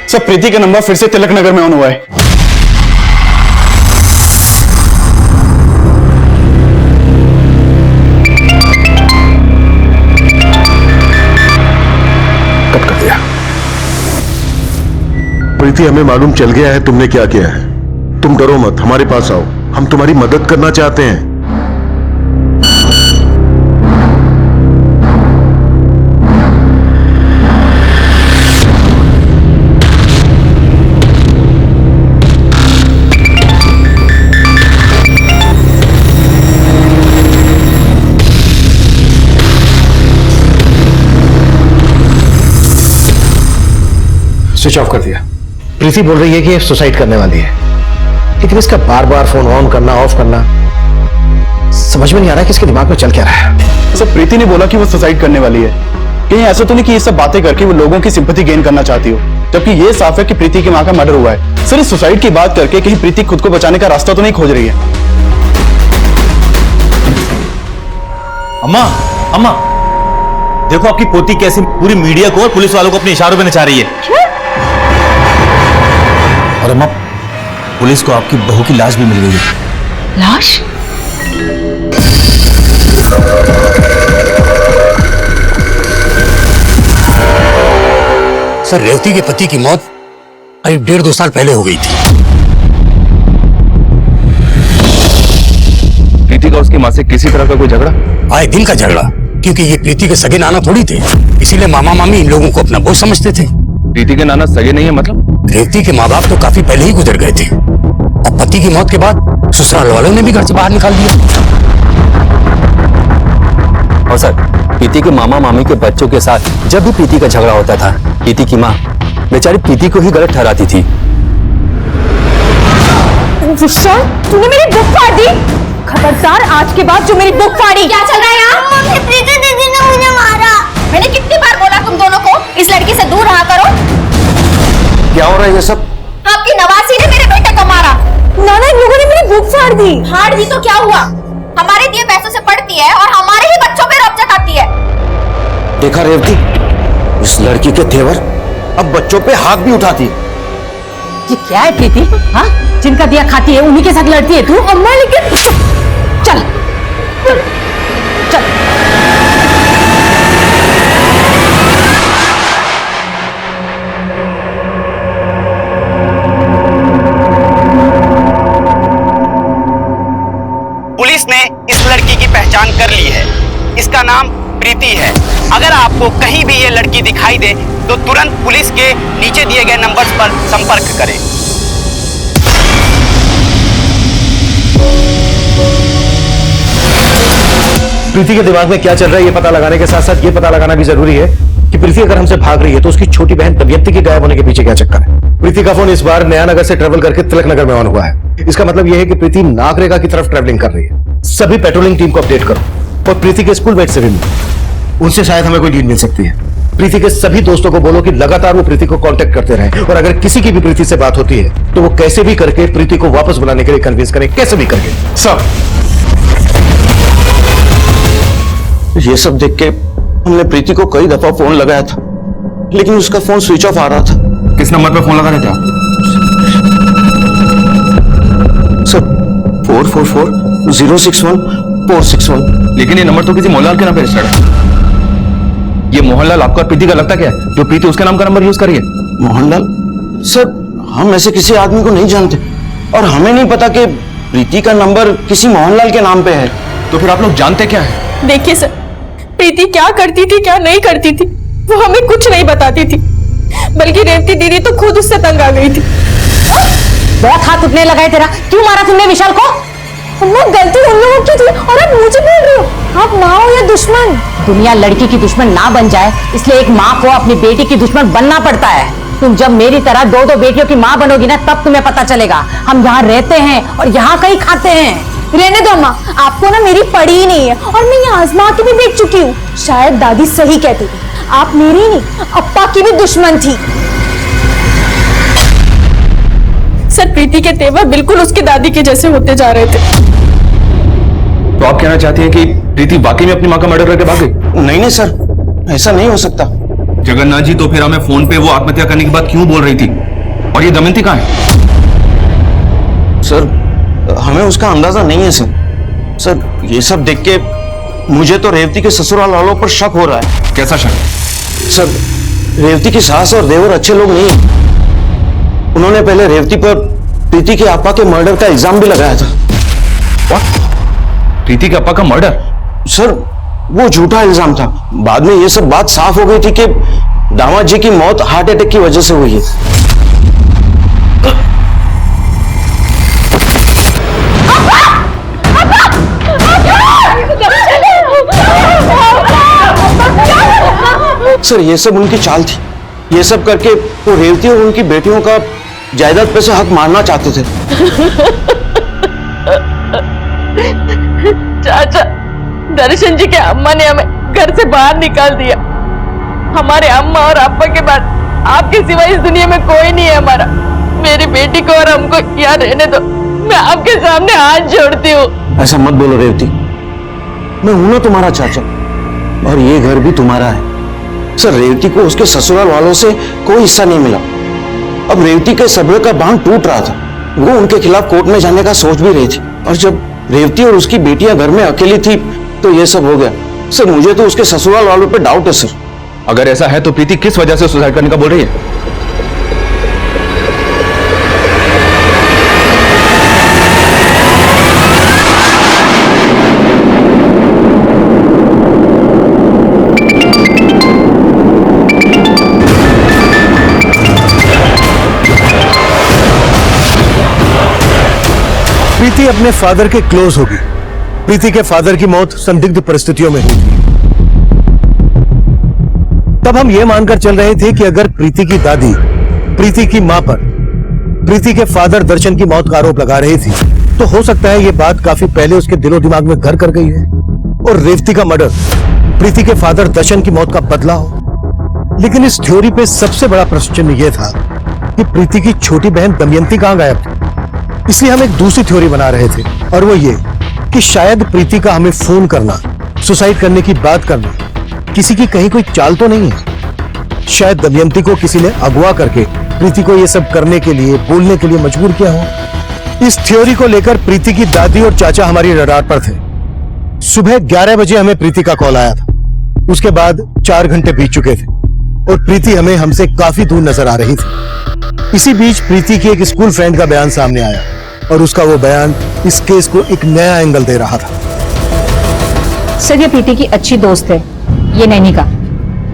सर, प्रीति का नंबर फिर से तिलक नगर में ऑन हुआ है। कट कर दिया। प्रीति, हमें मालूम चल गया है तुमने क्या किया है। तुम डरो मत, हमारे पास आओ, हम तुम्हारी मदद करना चाहते हैं। स्विच ऑफ कर दिया। प्रीति बोल रही है कि ये सुसाइड करने वाली है, लेकिन इसका बार बार फोन ऑन करना ऑफ करना समझ में नहीं आ रहा है कि इसके दिमाग में चल क्या रहा है। सर, प्रीति ने बोला कि वो सुसाइड करने वाली है। कहीं ऐसा तो नहीं कि ये सब बातें करके वो लोगों की सिंपैथी गेन करना चाहती हो, जबकि ये साफ है कि प्रीति की मां का मर्डर हुआ है। सर, इस सुसाइड की बात करके कहीं प्रीति खुद को बचाने का रास्ता तो नहीं खोज रही है? अम्मा, अम्मा, देखो आपकी पोती कैसे पूरी मीडिया को और पुलिस वालों को अपने इशारों पे नचा रही है। और अम्मा, पुलिस को आपकी बहू की लाश भी मिल गई है। लाश? सर, रेवती के पति की मौत करीब 1.5-2 साल पहले हो गई थी। प्रीति का उसकी मां से किसी तरह का कोई झगड़ा? आए दिन का झगड़ा, क्योंकि ये प्रीति के सगे नाना थोड़ी थे, इसीलिए मामा मामी इन लोगों को अपना बोझ समझते थे। प्रीति के नाना सगे नहीं है मतलब? रेवती के माँ बाप तो काफी पहले ही गुजर गए थे और पति की मौत के बाद ससुराल वालों ने भी घर से बाहर निकाल दिया। और सर, प्रीति के मामा मामी के बच्चों के साथ जब भी प्रीति का झगड़ा होता था, प्रीति की माँ बेचारी प्रीति को ही गलत ठहराती थी। तूने मेरी बुक फाड़ दी। खबरदार, आज के बाद जो मेरी बुक फाड़ी। क्या चल रहा है यहाँ? प्रीति दीदी ने मुझे मारा। मैंने कितनी बार बोला तुम दोनों को इस लड़की से दूर रहा करो। क्या हो रहा है ये सब? आपकी नवासी ने मेरे बेटे को मारा। नाना, इन लोगों ने मेरी बुक फाड़ दी। फाड़ दी तो क्या हुआ? हमारे दिए पैसों से पढ़ती है और हमारे ही बच्चों पे रौब जताती है। देखा रेवती, इस लड़की के तेवर अब बच्चों पे हाथ भी उठाती है। ये क्या है प्रीति? हाँ, जिनका दिया खाती है उन्हीं के साथ लड़ती है तू। अम्मा, लेकिन चल चल चल। पुलिस ने इस लड़की की पहचान कर ली है। इसका नाम प्रीति है। अगर आपको कहीं भी ये लड़की दिखाई दे तो तुरंत पुलिस के नीचे दिए गए नंबर्स पर संपर्क करें। प्रीति के दिमाग में क्या चल रहा है ये पता लगाने के साथ साथ ये पता लगाना भी जरूरी है कि प्रीति अगर हमसे भाग रही है तो उसकी छोटी बहन दमयंती के गायब होने के पीछे क्या चक्कर है। प्रीति का फोन इस बार नया नगर से ट्रेवल करके तिलक नगर में ऑन हुआ है। इसका मतलब यह है कि प्रीति नागरेगा की तरफ ट्रेवलिंग कर रही है। सभी पेट्रोलिंग टीम को अपडेट करो और प्रीति के स्कूल मेट से भी मिलो, उनसे शायद हमें कोई लीड मिल सकती है। प्रीति के सभी दोस्तों को बोलो कि लगातार वो प्रीति को कांटेक्ट करते रहें, और अगर किसी की भी प्रीति से बात होती है तो वो कैसे भी करके प्रीति को वापस बुलाने के लिए कन्विंस करें, कैसे भी करके। सर, ये सब देख के हमने प्रीति को कई दफा फोन लगाया था, लेकिन उसका फोन स्विच ऑफ आ रहा था। किस नंबर पे फोन लगा रहे थे आप? सर 444-061-461। लेकिन ये नंबर तो किसी मोहनलाल के नाम पे रजिस्टर्ड है। ये मोहनलाल आपका और प्रीति का लगता क्या है, जो प्रीति उसके नाम का नंबर यूज करिए? मोहनलाल? सर, हम ऐसे किसी आदमी को नहीं जानते, और हमें नहीं पता कि प्रीति का नंबर किसी मोहनलाल के नाम पे है। तो फिर आप लोग जानते क्या है? देखिए सर, प्रीति क्या करती थी क्या नहीं करती थी वो हमें कुछ नहीं बताती थी, बल्कि रेवती दीदी तो खुद उससे तंग आ गई थी। बहुत हाथ उठने लगा है तेरा, क्यों मारा तुमने विशाल को? वो गलती उन लोगों की थी और आप मुझे बोल रहे हो। आप माँ हो या दुश्मन? दुनिया लड़की की दुश्मन ना बन जाए, इसलिए एक माँ को अपनी बेटी की दुश्मन बनना पड़ता है। तुम जब मेरी तरह दो दो बेटियों की माँ बनोगी ना, तब तुम्हें पता चलेगा। हम यहाँ रहते हैं और यहाँ कहीं खाते हैं। रहने दो अम्मा, आपको ना मेरी पड़ी ही नहीं है, और मैं ये आजमा के भी देख चुकी हूँ। शायद दादी सही कहती थी, आप मेरी नहीं अप्पा की भी दुश्मन थी। सर, प्रीति के तेवर बिल्कुल उसकी दादी के जैसे होते जा रहे थे। तो आप कहना चाहती हैं कि प्रीति वाकई में अपनी माँ का मर्डर करके भाग गई? नहीं सर, ऐसा नहीं हो सकता। जगन्नाथ जी, तो फिर हमें फोन पे वो आत्महत्या करने की बात क्यों बोल रही थी? और ये दमयंती कहाँ है? सर, हमें उसका अंदाजा नहीं है सर। सर, ये सब देख के मुझे तो रेवती के ससुराल वालों पर शक हो रहा है। कैसा शक? सर, रेवती की सास और देवर अच्छे लोग नहीं हैं। उन्होंने पहले रेवती पर प्रीति के आपा के मर्डर का इल्जाम भी लगाया था। प्रीति के आपा का मर्डर? सर, वो झूठा इल्जाम था। बाद में ये सब बात साफ हो गई थी कि दामाद जी की मौत हार्ट अटैक की वजह से हुई है। सर, ये सब उनकी चाल थी। ये सब करके वो रेवती और उनकी बेटियों का जायदाद पे से हक मारना चाहते थे। चाचा, दर्शन जी के अम्मा ने हमें घर से बाहर निकाल दिया। हमारे अम्मा और अप्पा के बाद आपके सिवा इस दुनिया में कोई नहीं है हमारा। मेरी बेटी को और हमको यहाँ रहने दो, मैं आपके सामने हाथ जोड़ती हूँ। ऐसा मत बोलो रेवती, मैं हूं ना तुम्हारा चाचा, और ये घर भी तुम्हारा है। सर, रेवती को उसके ससुराल वालों से कोई हिस्सा नहीं मिला। अब रेवती के सब्र का बांध टूट रहा था। वो उनके खिलाफ कोर्ट में जाने का सोच भी रही थी, और जब रेवती और उसकी बेटियां घर में अकेली थी तो ये सब हो गया। सर, मुझे तो उसके ससुराल वालों पे डाउट है सर। अगर ऐसा है तो प्रीति किस वजह से सुसाइड करने का बोल रही है? प्रीति अपने फादर के क्लोज होगी। प्रीति के फादर की मौत संदिग्ध परिस्थितियों में हुई थी। तब हम यह मानकर चल रहे थे कि अगर प्रीति की दादी प्रीति की मां पर प्रीति के फादर दर्शन की मौत का आरोप लगा रही थी, तो हो सकता है यह बात काफी पहले उसके दिलो दिमाग में घर कर गई है और रेवती का मर्डर प्रीति के फादर दर्शन की मौत का बदला हो। लेकिन इस थ्योरी पे सबसे बड़ा प्रश्न यह था कि प्रीति की छोटी बहन दमयंती कहां गायब थी। इसलिए हम एक दूसरी थ्योरी बना रहे थे, और वो ये कि शायद प्रीति का हमें फोन करना, सुसाइड करने की बात करना किसी की कहीं कोई चाल तो नहीं है। शायद दमयंती को किसी ने अगवा करके प्रीति को ये सब करने के लिए, बोलने के लिए मजबूर किया हो। इस थ्योरी को लेकर प्रीति की दादी और चाचा हमारी रडार पर थे। सुबह 11 बजे हमें प्रीति का कॉल आया था। उसके बाद 4 घंटे बीत चुके थे और प्रीति हमें हमसे काफी दूर नजर आ रही थी। इसी बीच प्रीति की एक स्कूल फ्रेंड का बयान सामने आया, और उसका वो बयान इस केस को एक नया एंगल दे रहा था। सर, ये प्रीति की अच्छी दोस्त है, ये नैनिका।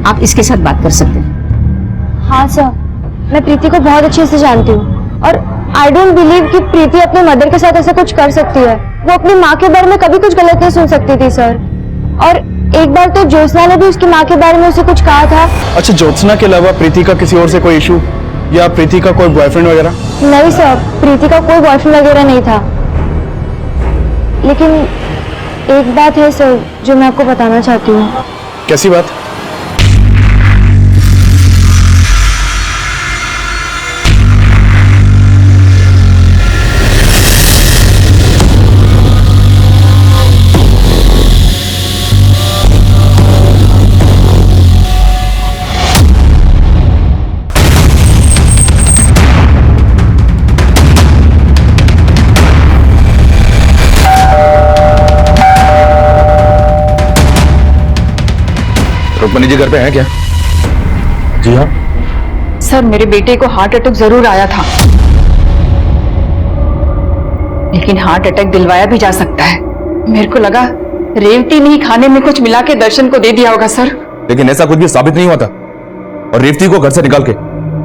आप इसके साथ बात कर सकते हैं। हाँ सर, मैं प्रीति को बहुत अच्छे से जानती हूँ, और आई डोंट बिलीव कि प्रीति अपने मदर के साथ ऐसा कुछ कर सकती है। वो अपनी माँ के बारे में कभी कुछ गलत नहीं सुन सकती थी सर। और एक बार तो ज्योत्सना ने भी उसकी माँ के बारे में उसे कुछ कहा था। अच्छा, ज्योत्सना के अलावा प्रीति का किसी और से कोई इशू या प्रीति का कोई बॉयफ्रेंड वगैरह? नहीं सर, प्रीति का कोई बॉयफ्रेंड वगैरह नहीं था। लेकिन एक बात है सर जो मैं आपको बताना चाहती हूँ। कैसी बात? रुक्मणी जी घर पे हैं क्या? जी हाँ सर, मेरे बेटे को हार्ट अटैक जरूर आया था, लेकिन हार्ट अटैक दिलवाया भी जा सकता है। मेरे को लगा रेवती ने ही खाने में कुछ मिला के दर्शन को दे दिया होगा सर। लेकिन ऐसा कुछ भी साबित नहीं हुआ था। और रेवती को घर से निकाल के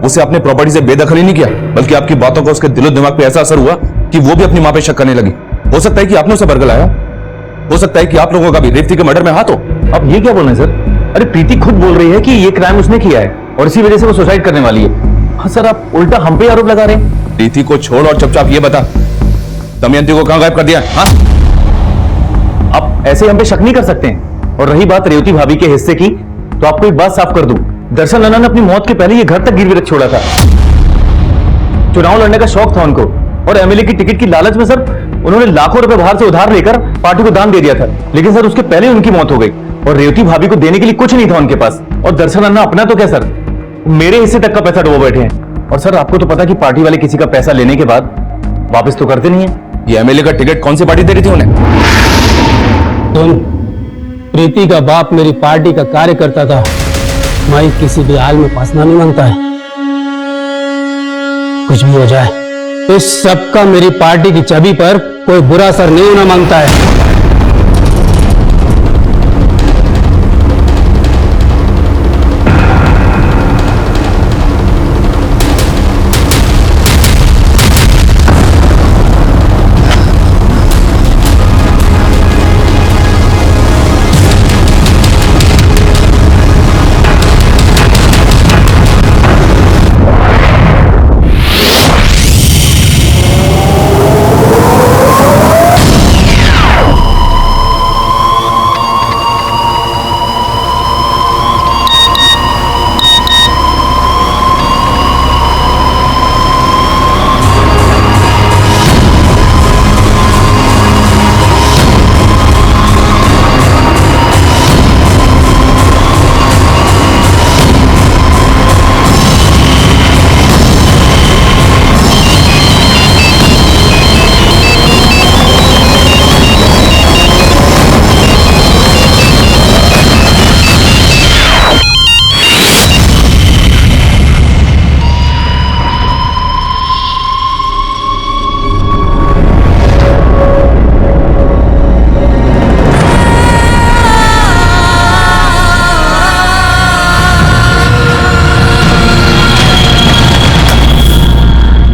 उसे अपने प्रॉपर्टी से बेदखल ही नहीं किया, बल्कि आपकी बातों का उसके दिलो दिमाग पे ऐसा असर हुआ कि वो भी अपनी मां पे शक करने लगी। हो सकता है कि आपने उसे बरगलाया, हो सकता है कि आप लोगों का भी रेवती के मर्डर में हाथ हो। अब ये क्या बोल रहे हैं सर? अरे प्रीति खुद बोल रही है कि ये क्राइम उसने किया है और इसी वजह से वो सुसाइड करने वाली है। हाँ सर, आप उल्टा हम पे आरोप लगा रहे हैं। प्रीति को छोड़ और चुपचाप ये बता, दमयंती को कहां गायब कर दिया? हाँ, आप ऐसे हम पे शक नहीं कर सकते हैं। और रही बात रेवती भाभी के हिस्से की, तो आपको एक बात साफ कर दूं, दर्शन नन्ना ने अपनी मौत के पहले ये घर तक गिरवी रख छोड़ा था। चुनाव लड़ने का शौक था उनको, और एमएलए की टिकट की लालच में सर उन्होंने लाखों रुपए बाहर से उधार लेकर पार्टी को दान दे दिया था। लेकिन सर उसके पहले उनकी मौत हो गई और रेवती भाभी को देने के लिए कुछ नहीं था उनके पास। और दर्शन नन्ना अपना तो क्या सर, मेरे हिस्से तक का पैसा डुबो बैठे हैं। और सर आपको तो पता कि पार्टी वाले किसी का पैसा लेने के बाद वापस तो करते नहीं है। ये एमएलए का टिकट कौन सी पार्टी दे रही थी उन्हें? प्रीति का बाप मेरी पार्टी का कार्यकर्ता था। मैं किसी भी हाल में फंसना नहीं मांगता है। कुछ भी हो जाए तो इस सबका मेरी पार्टी की छवि पर कोई बुरा असर नहीं होना मांगता है।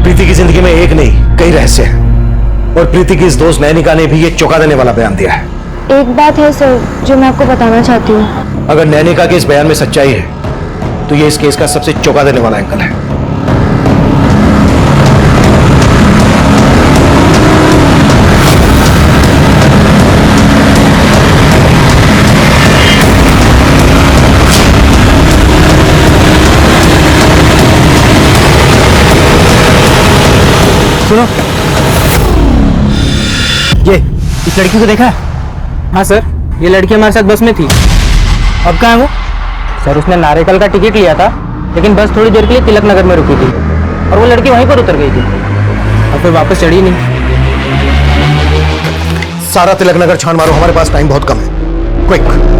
प्रीति की जिंदगी में एक नहीं कई रहस्य हैं और प्रीति की इस दोस्त नैनिका ने भी ये चौंका देने वाला बयान दिया है। एक बात है सर जो मैं आपको बताना चाहती हूँ। अगर नैनिका के इस बयान में सच्चाई है तो ये इस केस का सबसे चौंका देने वाला एंगल है। सुनो, ये इस लड़की को देखा है? हाँ सर, ये लड़की हमारे साथ बस में थी। अब कहाँ है वो? सर उसने नारेकल का टिकट लिया था, लेकिन बस थोड़ी देर के लिए तिलक नगर में रुकी थी और वो लड़की वहीं पर उतर गई थी और फिर वापस चढ़ी नहीं। सारा तिलक नगर छान मारो, हमारे पास टाइम बहुत कम है। क्विक।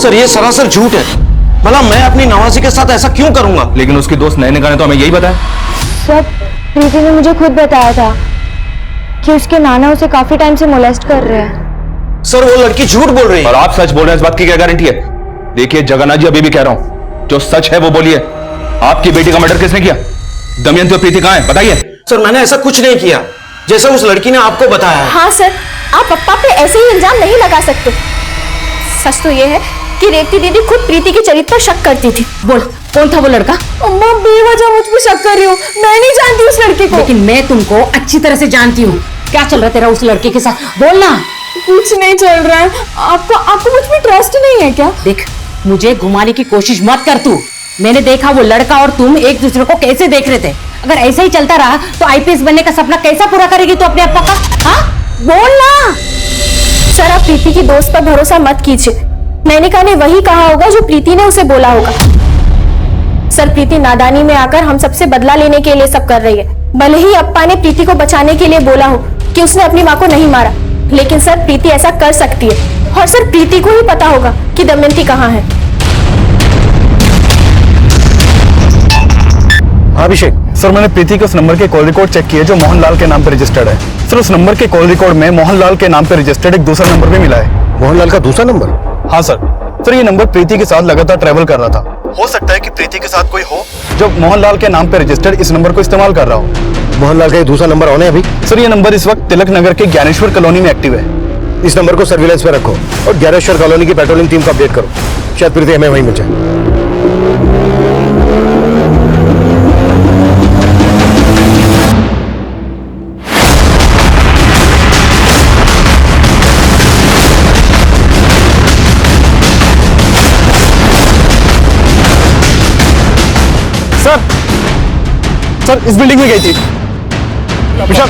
सर ये सरासर झूठ है। भला मैं अपनी नवाजी के साथ ऐसा क्यों करूंगा? लेकिन उसकी दोस्त नैनिका ने तो हमें यही बताया। सर प्रीति ने मुझे खुद बताया था कि उसके नाना उसे काफी टाइम से मोलेस्ट कर रहे हैं। सर वो लड़की झूठ बोल रही है। और आप सच बोल रहे हैं, इस बात की क्या गारंटी है? देखिए जगन्नाथ जी, अभी भी कह रहा हूं, जो सच है वो बोलिए। आपकी बेटी का मर्डर किसने किया? दमयंती और प्रीति कहां है, बताइए। सर मैंने ऐसा कुछ नहीं किया जैसे उस लड़की ने आपको बताया है। हाँ सर, आप पप्पा पे ऐसे ही इल्जाम नहीं लगा सकते। सच तो ये है कि रेवती दीदी खुद प्रीति के चरित्र पर शक करती थी। बोल कौन था वो लड़का? अम्मा बेवजह मुझ पे शक कर रही हो, मैं नहीं जानती उस लड़के को। लेकिन मैं तुमको अच्छी तरह से जानती हूँ। क्या चल रहा है तेरा उस लड़के के साथ? बोलना। कुछ नहीं चल रहा है। आपको मुझ पे ट्रस्ट नहीं है क्या? देख मुझे घुमाने की कोशिश मत कर तू। मैंने देखा वो लड़का और तुम एक दूसरे को कैसे देख रहे थे। अगर ऐसे ही चलता रहा तो आईपीएस बनने का सपना कैसा पूरा करेगी तू अपने आप का? हाँ बोलना। प्रीति की दोस्त पर भरोसा मत कीजिए। नैनिका ने वही कहा होगा जो प्रीति ने उसे बोला होगा। सर, प्रीति नादानी में आकर हम सबसे बदला लेने के लिए सब कर रही है। भले ही अप्पा ने प्रीति को बचाने के लिए बोला हो कि उसने अपनी माँ को नहीं मारा, लेकिन सर प्रीति ऐसा कर सकती है। और सर प्रीति को ही पता होगा कि दमयंती कहाँ है। अभिषेक सर, मैंने प्रीति के उस नंबर के कॉल रिकॉर्ड चेक किए जो मोहनलाल के नाम पर रजिस्टर्ड है। सर उस नंबर के कॉल रिकॉर्ड में मोहनलाल के नाम पर रजिस्टर्ड एक दूसरा नंबर भी मिला है। मोहनलाल का दूसरा नंबर? हाँ सर। सर ये नंबर प्रीति के साथ लगातार ट्रैवल कर रहा था। हो सकता है कि प्रीति के साथ कोई हो जो मोहनलाल के नाम पर रजिस्टर्ड इस नंबर को इस्तेमाल कर रहा हो। मोहनलाल का दूसरा नंबर ऑन है अभी? सर ये नंबर इस वक्त तिलक नगर के ज्ञानेश्वर कॉलोनी में एक्टिव है। इस नंबर को सर्विलेंस पे रखो और ज्ञानेश्वर कॉलोनी की पेट्रोलिंग टीम को अपडेट करो। शायद प्रीति हमें वहीं मिल जाए। सर इस बिल्डिंग में गई थी। विशाल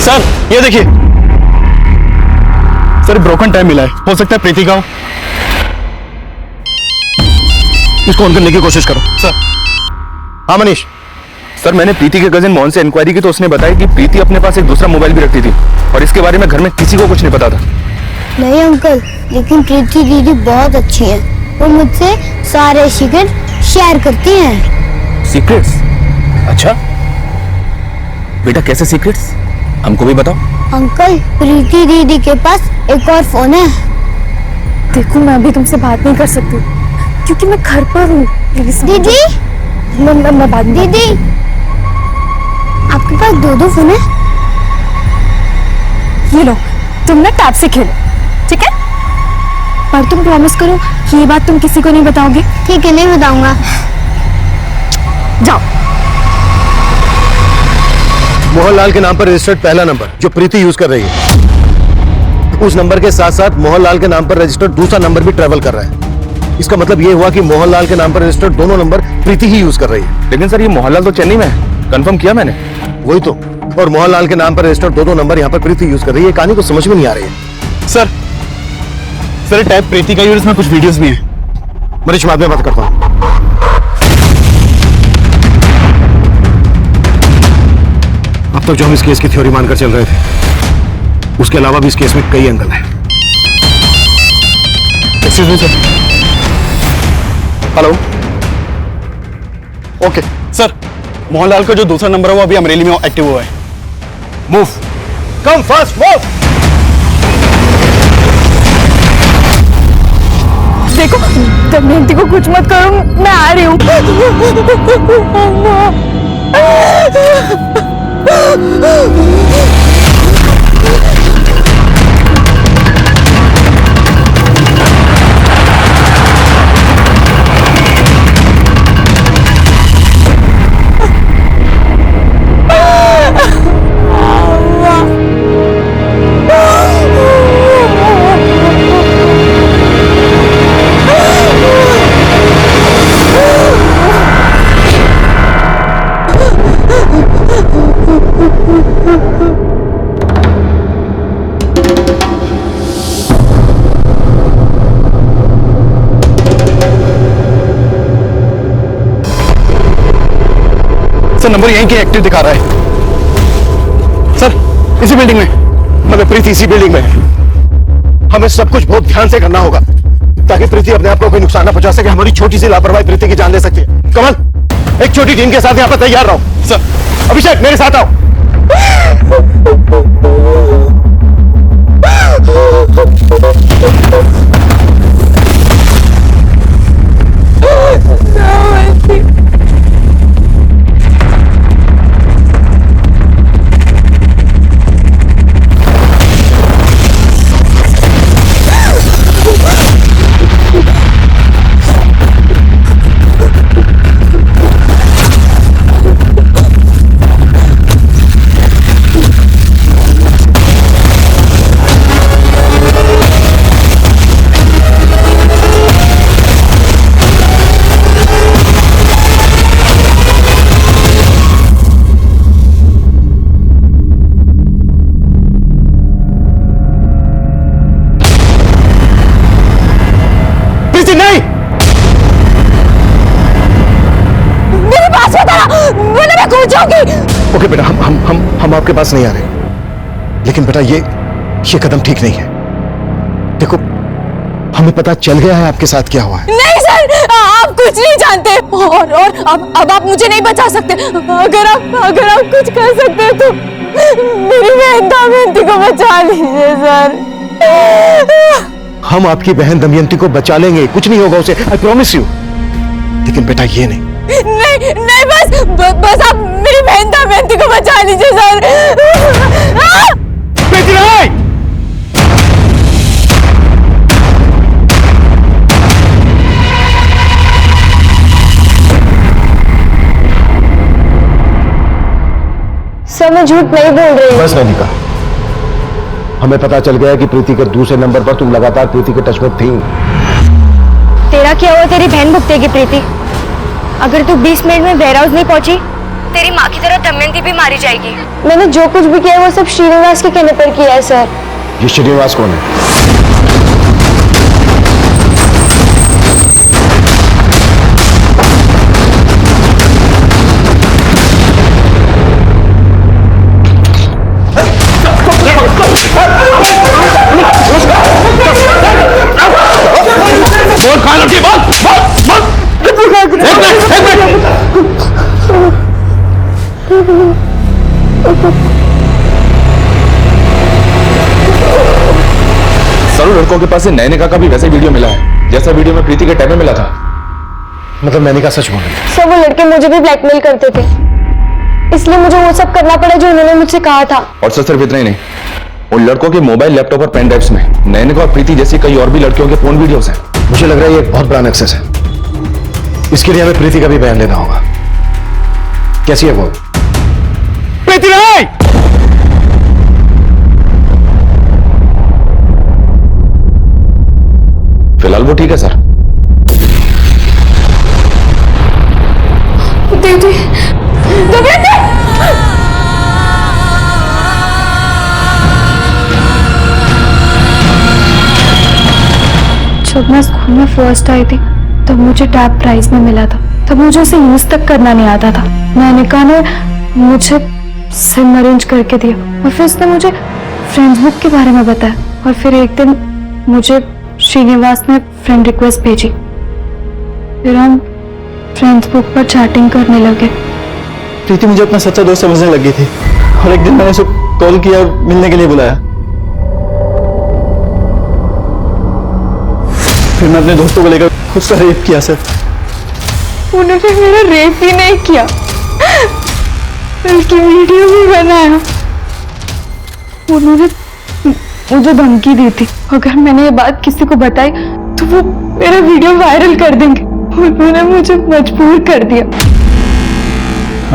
सर ये देखिए सर, ब्रोकन टाइम मिला है। हो सकता है प्रीति का हो। इसको ऑन करने की कोशिश करो। सर। हाँ मनीष। सर मैंने प्रीति के कजिन मोहन से इंक्वायरी की तो उसने बताया कि प्रीति अपने पास एक दूसरा मोबाइल भी रखती थी और इसके बारे में घर में किसी को कुछ नहीं पता था। नहीं अंकल, लेकिन प्रीति दीदी बहुत अच्छी है। वो मुझसे सारे सीक्रेट शेयर करती हैं। सीक्रेट्स? अच्छा बेटा, कैसे सीक्रेट्स? हमको भी बताओ। अंकल, प्रीति दीदी के पास एक और फोन है। देखो मैं अभी तुमसे बात नहीं कर सकती क्योंकि मैं घर पर हूँ। दीदी मैं बात दीदी, आपके पास दो फोन है? ये लो, तुम ना टैब से खेलो, ठीक है? पर तुम प्रॉमिस करो कि ये बात तुम किसी को नहीं बताओगे। ठीक है, नहीं बताऊंगा। जाओ। मोहनलाल के नाम पर रजिस्टर्ड पहला नंबर जो प्रीति यूज कर रही है, उस नंबर के साथ साथ मोहनलाल के नाम पर रजिस्टर्ड दूसरा नंबर भी ट्रेवल कर रहा है। इसका मतलब ये हुआ कि मोहनलाल के नाम पर रजिस्टर्ड दोनों नंबर प्रीति ही यूज कर रही है। लेकिन सर ये मोहनलाल तो चेन्नई में है, कंफर्म किया मैंने। वही तो, और मोहनलाल के नाम पर रजिस्टर्ड दोनों नंबर यहाँ पर प्रीति यूज कर रही है। कहानी तो समझ में नहीं आ रही है। सर टैब प्रीति का ही और इसमें कुछ वीडियोस भी हैं। मनीष, बाद में बात करता हूँ। अब तक जो हम इस केस की थ्योरी मानकर चल रहे थे, उसके अलावा भी इस केस में कई एंगल हैं। Excuse me sir. Hello. Okay sir, Mohanlal का जो दूसरा नंबर है वो अभी अमरेली में एक्टिव हुआ है। Move, come fast, move. देखो, दमयंती को कुछ मत करो, मैं आ रही हूँ। सर नंबर यहीं के एक्टिव दिखा रहा है। सर इसी बिल्डिंग में, मतलब प्रीति इसी बिल्डिंग में है। हमें सब कुछ बहुत ध्यान से करना होगा ताकि प्रीति अपने आप को कोई नुकसान न पहुंचा सके। हमारी छोटी सी लापरवाही प्रीति की जान ले सकती है। कमल, एक छोटी टीम के साथ यहाँ पर तैयार रहो। सर। अभिषेक, मेरे साथ आओ। हम आपके पास नहीं आ रहे, लेकिन बेटा ये कदम ठीक नहीं है। देखो, हमें पता चल गया है आपके साथ क्या हुआ है। नहीं सर, आप कुछ नहीं जानते और अब आप मुझे नहीं बचा सकते। अगर आप कुछ कर सकते हैं तो मेरी बहन दमयंती को बचा लीजिए सर। हम आपकी बहन दमयंती को बचा लेंगे, कुछ नहीं होगा उसे, आई प्रॉमिस यू। लेकिन बेटा ये नहीं, बस आप मेरी बहन दमयंती को बचा लीजिए सर। सर मैं झूठ नहीं बोल रही हूँ। बस नैनिका, हमें पता चल गया कि प्रीति के दूसरे नंबर पर तुम लगातार प्रीति के टच में थी। तेरा क्या हुआ तेरी बहन भुगतेगी प्रीति। अगर तू 20 मिनट में वेयर हाउस नहीं पहुंची, तेरी माँ की तरह दमयंती भी मारी जाएगी। मैंने जो कुछ भी किया वो सब श्रीनिवास के कहने पर किया है सर। ये श्रीनिवास कौन है? सारों लड़कों के पास से नैनिका का भी वैसे वीडियो मिला है जैसा वीडियो में प्रीति के टाइम में मिला था। मतलब नैनिका सच बोल रही है? सर वो लड़के मुझे भी ब्लैकमेल करते थे, इसलिए मुझे वो सब करना पड़ा जो उन्होंने मुझसे कहा था। और सर सिर्फ इतना ही नहीं, उन लड़कों के मोबाइल, लैपटॉप और पेन ड्राइव्स में नैनिका और प्रीति जैसी कई और भी लड़कियों के फोन वीडियोस हैं। मुझे लग रहा है ये एक बहुत बड़ा एक्सेस है। इसके लिए हमें प्रीति का भी बयान लेना होगा। कैसी है वो? प्रीति नहीं! फिलहाल वो ठीक है सर। दीदी, जब मैं स्कूल में फर्स्ट आई थी तब मुझे टैब प्राइज में मिला था, तब मुझे उसे यूज तक करना नहीं आता था। नैनिका ने मुझे सिम अरेंज करके दिया और फिर उसने मुझे फ्रेंड्स बुक के बारे में बताया और फिर एक दिन मुझे श्रीनिवास ने फ्रेंड रिक्वेस्ट भेजी, फिर हम फ्रेंड्स बुक पर चैटिंग करने लगे। प्रीति मुझे अपना सच्चा दोस्त समझने लगी थी और एक दिन मैंने उसे कॉल किया, मिलने के लिए बुलाया। फिर मैं अपने दोस्तों को लेकर उसका रेप किया सर। उन्होंने मेरा रेप ही नहीं किया बल्कि वीडियो भी बनाया। उन्होंने मुझे धमकी दी थी, अगर मैंने ये बात किसी को बताई तो वो मेरा वीडियो वायरल कर देंगे। उन्होंने मुझे मजबूर कर दिया।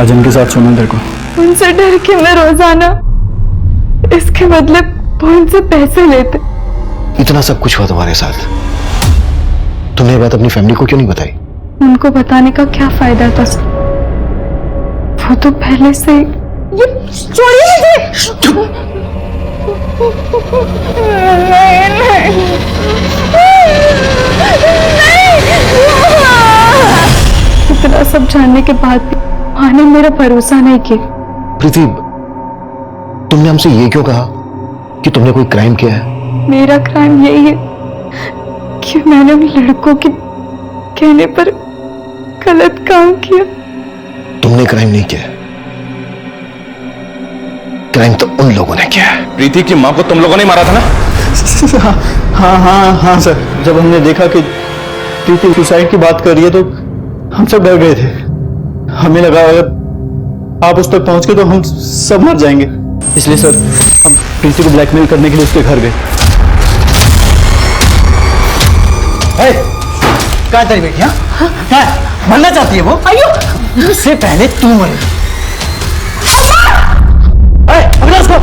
आज इनके साथ सोना तेरे को। उनसे डर के मैं रोजाना इसके बदले वो उनसे पैसे लेते। इतना सब कुछ हुआ तुम्हारे साथ, तुमने ये बात अपनी फैमिली को क्यों नहीं बताई? उनको बताने का क्या फायदा था सर? वो तो पहले से ही इतना सब जानने के बाद भी माँ ने मेरा भरोसा नहीं किया। प्रीति, तुमने हमसे ये क्यों कहा कि तुमने कोई क्राइम किया है? मेरा क्राइम यही है कि मैंने उन लड़कों के कहने पर गलत काम किया। तुमने क्राइम नहीं किया, क्राइम तो उन लोगों ने किया है। प्रीति की मां को तुम लोगों ने मारा था ना? हाँ सर। जब हमने देखा कि प्रीति सुसाइड की बात कर रही है तो हम सब डर गए थे। हमें लगा अगर आप उस तक पहुंच गए तो हम सब मर जाएंगे, इसलिए सर हम प्रीति को ब्लैकमेल करने के लिए उसके घर गए। कहाँ तेरी बेटी? हाँ, मरना चाहती है वो? आयो, उससे पहले तू मरे। पकड़ो उसको।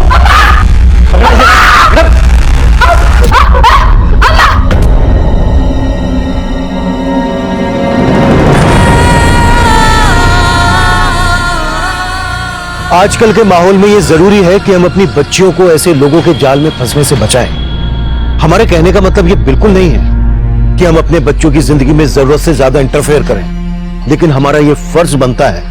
आजकल के माहौल में ये जरूरी है कि हम अपनी बच्चियों को ऐसे लोगों के जाल में फंसने से बचाएं। हमारे कहने का मतलब ये बिल्कुल नहीं है कि हम अपने बच्चों की जिंदगी में जरूरत से ज्यादा इंटरफेयर करें, लेकिन हमारा ये फर्ज बनता है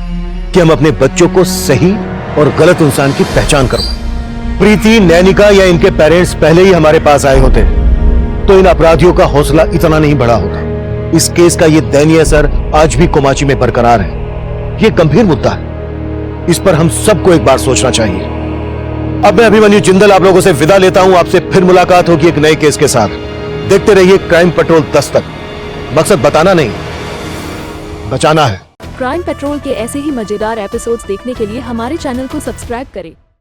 कि हम अपने बच्चों को सही और गलत इंसान की पहचान करूं। प्रीति, नैनिका या इनके पेरेंट्स पहले ही हमारे पास आए होते तो इन अपराधियों का हौसला इतना नहीं बढ़ा होता। इस केस का ये दयनीय असर आज भी कोमाची में बरकरार है। ये गंभीर मुद्दा है, इस पर हम सबको एक बार सोचना चाहिए। अब मैं अभिमन्यु जिंदल आप लोगों से विदा लेता हूं। आपसे फिर मुलाकात होगी एक नए केस के साथ। देखते रहिए क्राइम पेट्रोल 10 तक। मकसद बताना नहीं, बचाना है। क्राइम पेट्रोल के ऐसे ही मजेदार एपिसोड्स देखने के लिए हमारे चैनल को सब्सक्राइब करें